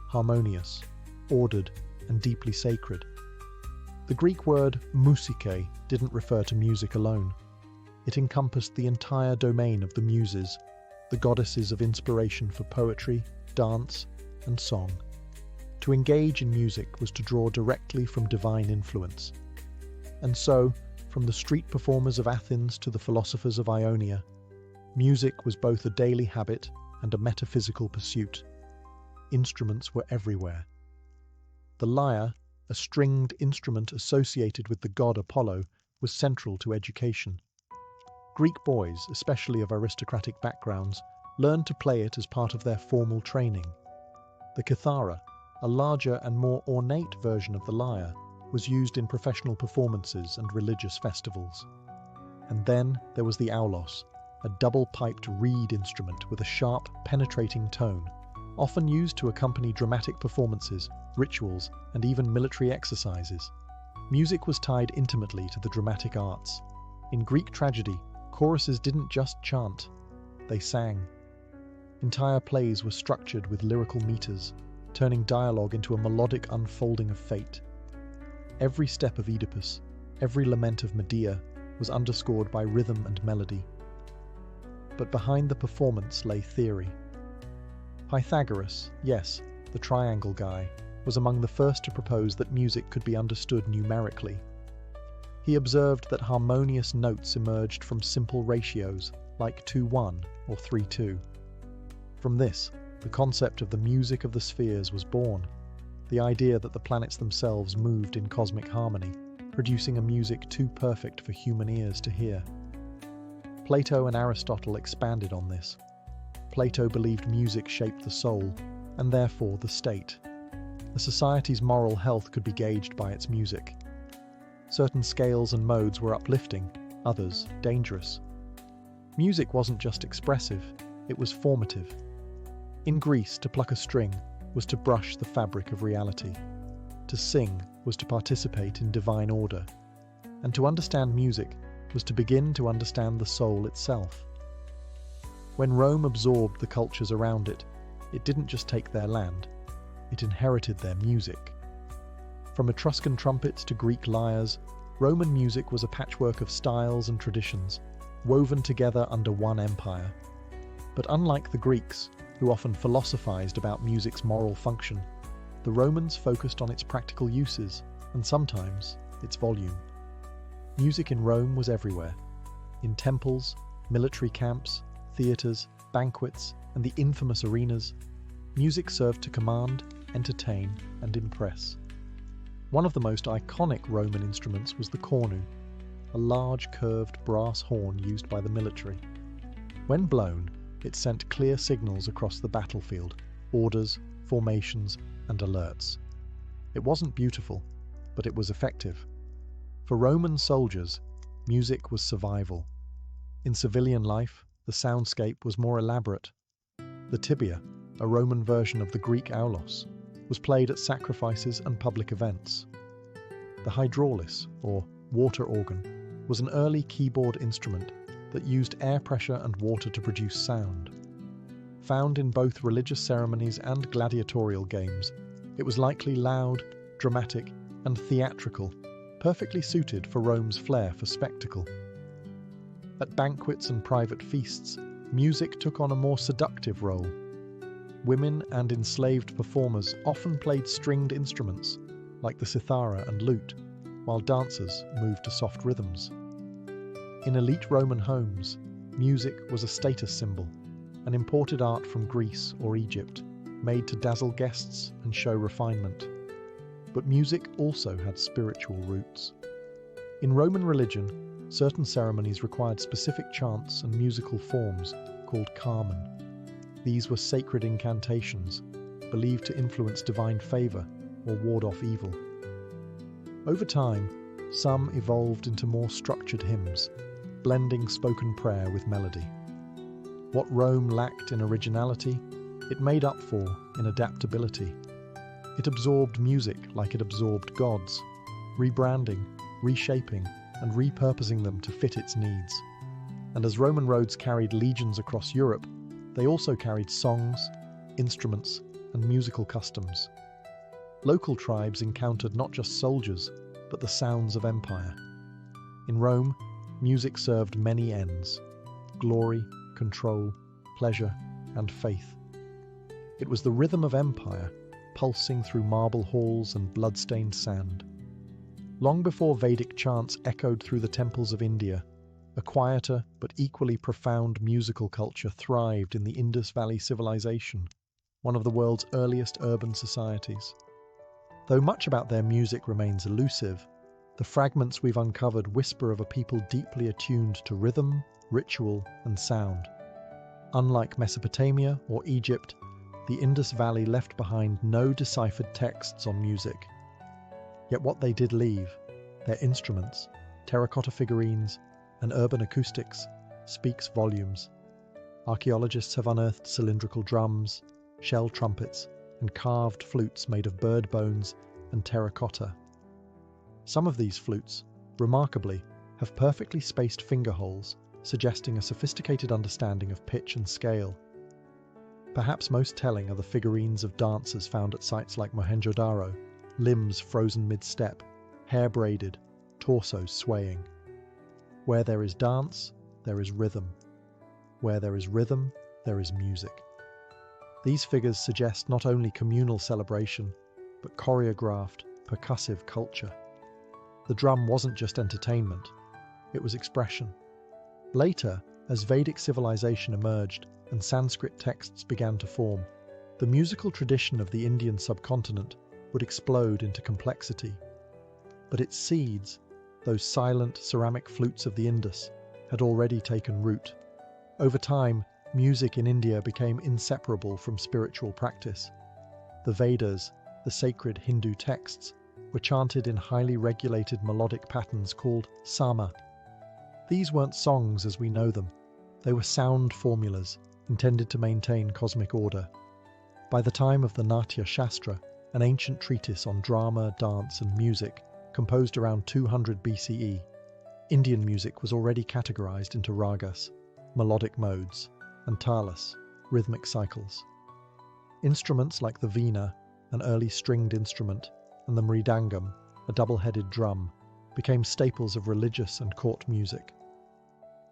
harmonious, ordered, and deeply sacred. The Greek word musike didn't refer to music alone. It encompassed the entire domain of the muses, the goddesses of inspiration for poetry, dance, and song. To engage in music was to draw directly from divine influence. And so, from the street performers of Athens to the philosophers of Ionia, music was both a daily habit and a metaphysical pursuit. Instruments were everywhere. The lyre, a stringed instrument associated with the god Apollo, was central to education. Greek boys, especially of aristocratic backgrounds, learned to play it as part of their formal training. The kithara, a larger and more ornate version of the lyre, was used in professional performances and religious festivals. And then there was the aulos, a double-piped reed instrument with a sharp, penetrating tone, often used to accompany dramatic performances, rituals, and even military exercises. Music was tied intimately to the dramatic arts. In Greek tragedy, choruses didn't just chant, they sang. Entire plays were structured with lyrical meters, turning dialogue into a melodic unfolding of fate. Every step of Oedipus, every lament of Medea, was underscored by rhythm and melody. But behind the performance lay theory. Pythagoras, yes, the triangle guy, was among the first to propose that music could be understood numerically. He observed that harmonious notes emerged from simple ratios, like 2-1 or 3-2. From this, the concept of the music of the spheres was born, the idea that the planets themselves moved in cosmic harmony, producing a music too perfect for human ears to hear. Plato and Aristotle expanded on this. Plato believed music shaped the soul, and therefore the state. A society's moral health could be gauged by its music. Certain scales and modes were uplifting, others dangerous. Music wasn't just expressive, it was formative. In Greece, to pluck a string was to brush the fabric of reality. To sing was to participate in divine order. And to understand music was to begin to understand the soul itself. When Rome absorbed the cultures around it, it didn't just take their land, it inherited their music. From Etruscan trumpets to Greek lyres, Roman music was a patchwork of styles and traditions, woven together under one empire. But unlike the Greeks, who often philosophized about music's moral function, the Romans focused on its practical uses, and sometimes its volume. Music in Rome was everywhere. In temples, military camps, theatres, banquets, and the infamous arenas, music served to command, entertain, and impress. One of the most iconic Roman instruments was the cornu, a large curved brass horn used by the military. When blown, it sent clear signals across the battlefield, orders, formations, and alerts. It wasn't beautiful, but it was effective. For Roman soldiers, music was survival. In civilian life, the soundscape was more elaborate. The tibia, a Roman version of the Greek aulos, was played at sacrifices and public events. The hydraulis, or water organ, was an early keyboard instrument that used air pressure and water to produce sound. Found in both religious ceremonies and gladiatorial games, it was likely loud, dramatic, and theatrical, perfectly suited for Rome's flair for spectacle. At banquets and private feasts, music took on a more seductive role. Women and enslaved performers often played stringed instruments, like the cithara and lute, while dancers moved to soft rhythms. In elite Roman homes, music was a status symbol, an imported art from Greece or Egypt, made to dazzle guests and show refinement. But music also had spiritual roots. In Roman religion, certain ceremonies required specific chants and musical forms called carmen. These were sacred incantations, believed to influence divine favor or ward off evil. Over time, some evolved into more structured hymns, blending spoken prayer with melody. What Rome lacked in originality, it made up for in adaptability. It absorbed music like it absorbed gods, rebranding, reshaping, and repurposing them to fit its needs. And as Roman roads carried legions across Europe, they also carried songs, instruments, and musical customs. Local tribes encountered not just soldiers, but the sounds of empire. In Rome, music served many ends: glory, control, pleasure, and faith. It was the rhythm of empire, pulsing through marble halls and blood-stained sand. Long before Vedic chants echoed through the temples of India, a quieter but equally profound musical culture thrived in the Indus Valley Civilization, one of the world's earliest urban societies. Though much about their music remains elusive, the fragments we've uncovered whisper of a people deeply attuned to rhythm, ritual, and sound. Unlike Mesopotamia or Egypt, the Indus Valley left behind no deciphered texts on music. Yet what they did leave, their instruments, terracotta figurines, and urban acoustics, speaks volumes. Archaeologists have unearthed cylindrical drums, shell trumpets, and carved flutes made of bird bones and terracotta. Some of these flutes, remarkably, have perfectly spaced finger holes, suggesting a sophisticated understanding of pitch and scale. Perhaps most telling are the figurines of dancers found at sites like Mohenjo-daro, limbs frozen mid-step, hair braided, torsos swaying. Where there is dance, there is rhythm. Where there is rhythm, there is music. These figures suggest not only communal celebration, but choreographed, percussive culture. The drum wasn't just entertainment, it was expression. Later, as Vedic civilization emerged and Sanskrit texts began to form, the musical tradition of the Indian subcontinent would explode into complexity. But its seeds, those silent ceramic flutes of the Indus, had already taken root. Over time, music in India became inseparable from spiritual practice. The Vedas, the sacred Hindu texts, were chanted in highly regulated melodic patterns called sama. These weren't songs as we know them. They were sound formulas intended to maintain cosmic order. By the time of the Natya Shastra, an ancient treatise on drama, dance, and music, composed around 200 BCE, Indian music was already categorized into ragas, melodic modes, and talas, rhythmic cycles. Instruments like the veena, an early stringed instrument, and the mridangam, a double-headed drum, became staples of religious and court music.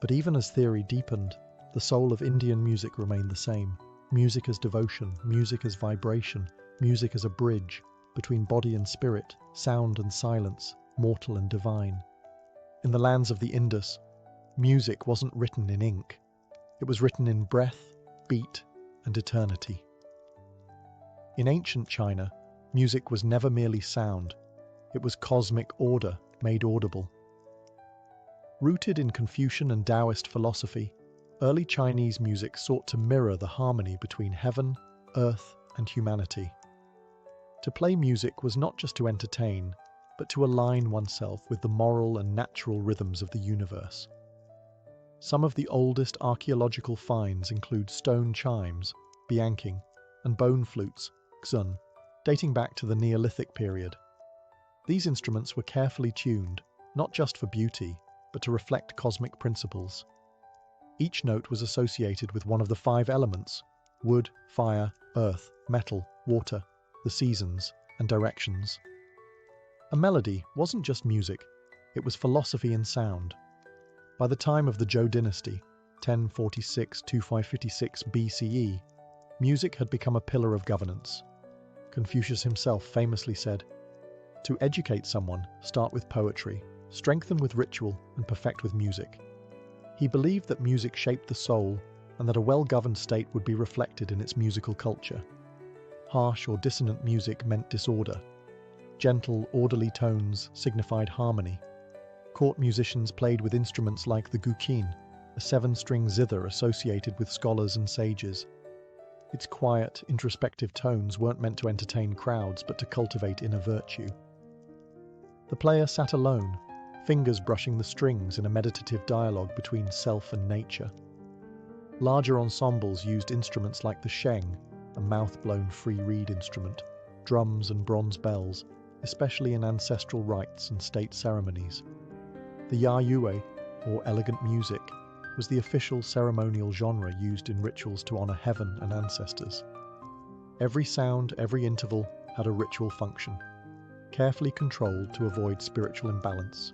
But even as theory deepened, the soul of Indian music remained the same. Music as devotion, music as vibration, music as a bridge between body and spirit, sound and silence, mortal and divine. In the lands of the Indus, music wasn't written in ink. It was written in breath, beat, and eternity. In ancient China, music was never merely sound. It was cosmic order made audible. Rooted in Confucian and Taoist philosophy, early Chinese music sought to mirror the harmony between heaven, earth, and humanity. To play music was not just to entertain, but to align oneself with the moral and natural rhythms of the universe. Some of the oldest archaeological finds include stone chimes, bianking, and bone flutes, xun, dating back to the Neolithic period. These instruments were carefully tuned, not just for beauty, but to reflect cosmic principles. Each note was associated with one of the 5 elements: wood, fire, earth, metal, water, the seasons, and directions. A melody wasn't just music, it was philosophy in sound. By the time of the Zhou dynasty, 1046–556 BCE, music had become a pillar of governance. Confucius himself famously said, "To educate someone, start with poetry, strengthen with ritual, and perfect with music." He believed that music shaped the soul and that a well-governed state would be reflected in its musical culture. Harsh or dissonant music meant disorder. Gentle, orderly tones signified harmony. Court musicians played with instruments like the guqin, a 7-string zither associated with scholars and sages. Its quiet, introspective tones weren't meant to entertain crowds, but to cultivate inner virtue. The player sat alone, fingers brushing the strings in a meditative dialogue between self and nature. Larger ensembles used instruments like the sheng, a mouth-blown free reed instrument, drums and bronze bells, especially in ancestral rites and state ceremonies. The ya-yue, or elegant music, was the official ceremonial genre used in rituals to honor heaven and ancestors. Every sound, every interval had a ritual function, carefully controlled to avoid spiritual imbalance.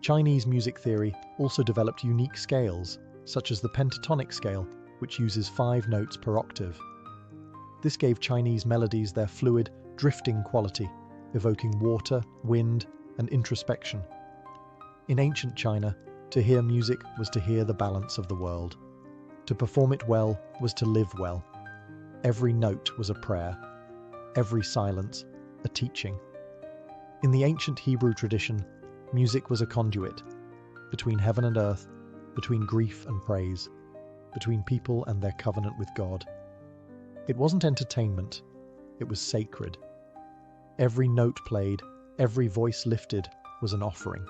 Chinese music theory also developed unique scales, such as the pentatonic scale, which uses 5 notes per octave. This gave Chinese melodies their fluid, drifting quality, evoking water, wind, and introspection. In ancient China, to hear music was to hear the balance of the world. To perform it well was to live well. Every note was a prayer. Every silence a teaching. In the ancient Hebrew tradition, music was a conduit between heaven and earth, between grief and praise, between people and their covenant with God. It wasn't entertainment, it was sacred. Every note played, every voice lifted was an offering.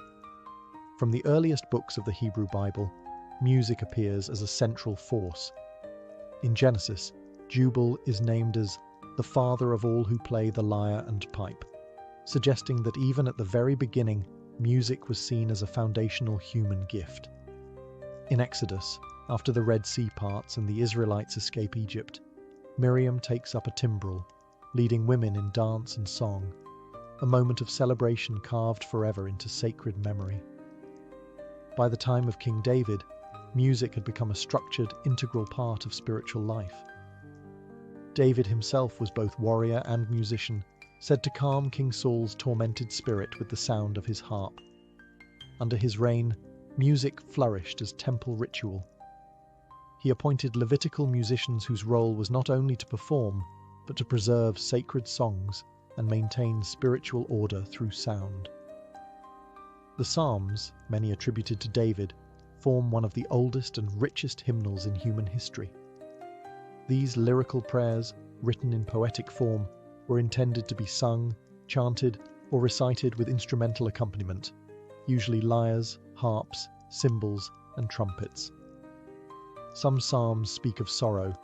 From the earliest books of the Hebrew Bible, music appears as a central force. In Genesis, Jubal is named as the father of all who play the lyre and pipe, suggesting that even at the very beginning, music was seen as a foundational human gift. In Exodus, after the Red Sea parts and the Israelites escape Egypt, Miriam takes up a timbrel, leading women in dance and song, a moment of celebration carved forever into sacred memory. By the time of King David, music had become a structured, integral part of spiritual life. David himself was both warrior and musician, said to calm King Saul's tormented spirit with the sound of his harp. Under his reign, music flourished as temple ritual. He appointed Levitical musicians whose role was not only to perform, but to preserve sacred songs and maintain spiritual order through sound. The Psalms, many attributed to David, form one of the oldest and richest hymnals in human history. These lyrical prayers, written in poetic form, were intended to be sung, chanted, or recited with instrumental accompaniment, usually lyres, harps, cymbals, and trumpets. Some psalms speak of sorrow,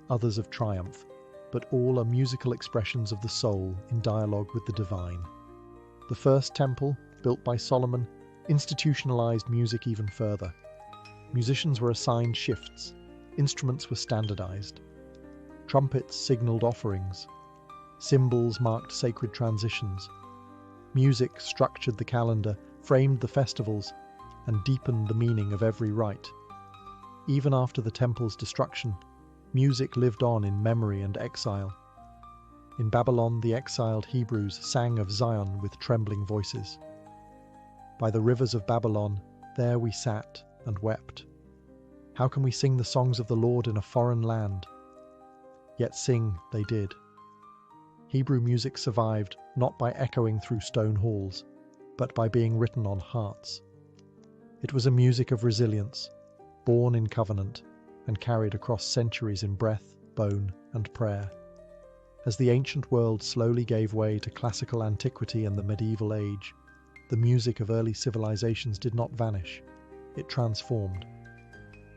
others of triumph, but all are musical expressions of the soul in dialogue with the divine. The first temple, built by Solomon, institutionalized music even further. Musicians were assigned shifts, instruments were standardized. Trumpets signaled offerings. Cymbals marked sacred transitions. Music structured the calendar, framed the festivals, and deepened the meaning of every rite. Even after the temple's destruction, music lived on in memory and exile. In Babylon, the exiled Hebrews sang of Zion with trembling voices. By the rivers of Babylon, there we sat and wept. How can we sing the songs of the Lord in a foreign land? Yet sing they did. Hebrew music survived not by echoing through stone halls, but by being written on hearts. It was a music of resilience, born in covenant, and carried across centuries in breath, bone, and prayer. As the ancient world slowly gave way to classical antiquity and the medieval age, the music of early civilizations did not vanish, it transformed.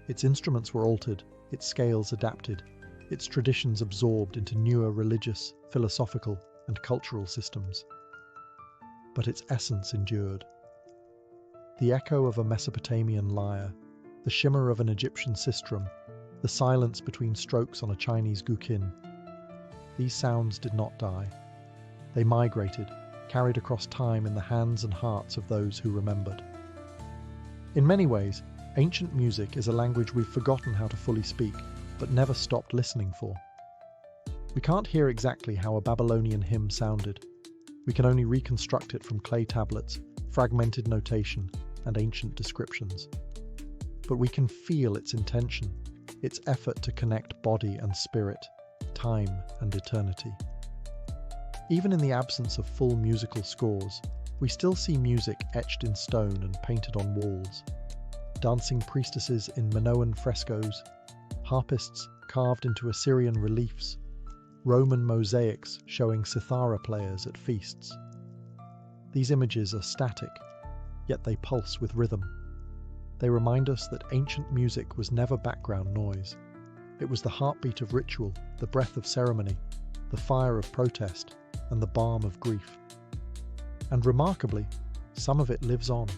Its instruments were altered, its scales adapted, its traditions absorbed into newer religious, philosophical, and cultural systems. But its essence endured. The echo of a Mesopotamian lyre, the shimmer of an Egyptian sistrum, the silence between strokes on a Chinese guqin. These sounds did not die. They migrated, carried across time in the hands and hearts of those who remembered. In many ways, ancient music is a language we've forgotten how to fully speak, but never stopped listening for. We can't hear exactly how a Babylonian hymn sounded. We can only reconstruct it from clay tablets, fragmented notation, and ancient descriptions. But we can feel its intention, its effort to connect body and spirit, time and eternity. Even in the absence of full musical scores, we still see music etched in stone and painted on walls. Dancing priestesses in Minoan frescoes, harpists carved into Assyrian reliefs, Roman mosaics showing cithara players at feasts. These images are static, yet they pulse with rhythm. They remind us that ancient music was never background noise. It was the heartbeat of ritual, the breath of ceremony, the fire of protest, and the balm of grief. And remarkably, some of it lives on.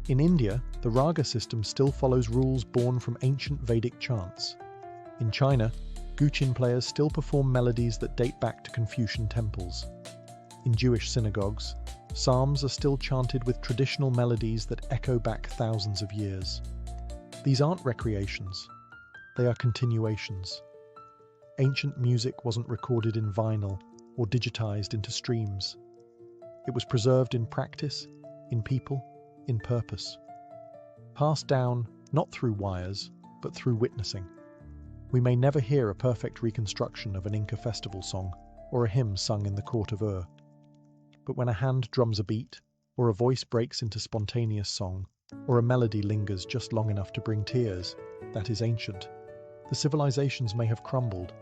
In India, the raga system still follows rules born from ancient Vedic chants. In China, guqin players still perform melodies that date back to Confucian temples. In Jewish synagogues, psalms are still chanted with traditional melodies that echo back thousands of years. These aren't recreations, they are continuations. Ancient music wasn't recorded in vinyl or digitized into streams. It was preserved in practice, in people, in purpose. Passed down not through wires, but through witnessing. We may never hear a perfect reconstruction of an Inca festival song or a hymn sung in the court of Ur, But when a hand drums a beat, or a voice breaks into spontaneous song, or a melody lingers just long enough to bring tears, that is ancient. The civilizations may have crumbled,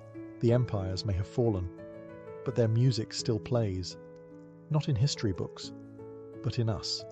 the empires may have fallen, but their music still plays, not in history books, but in us.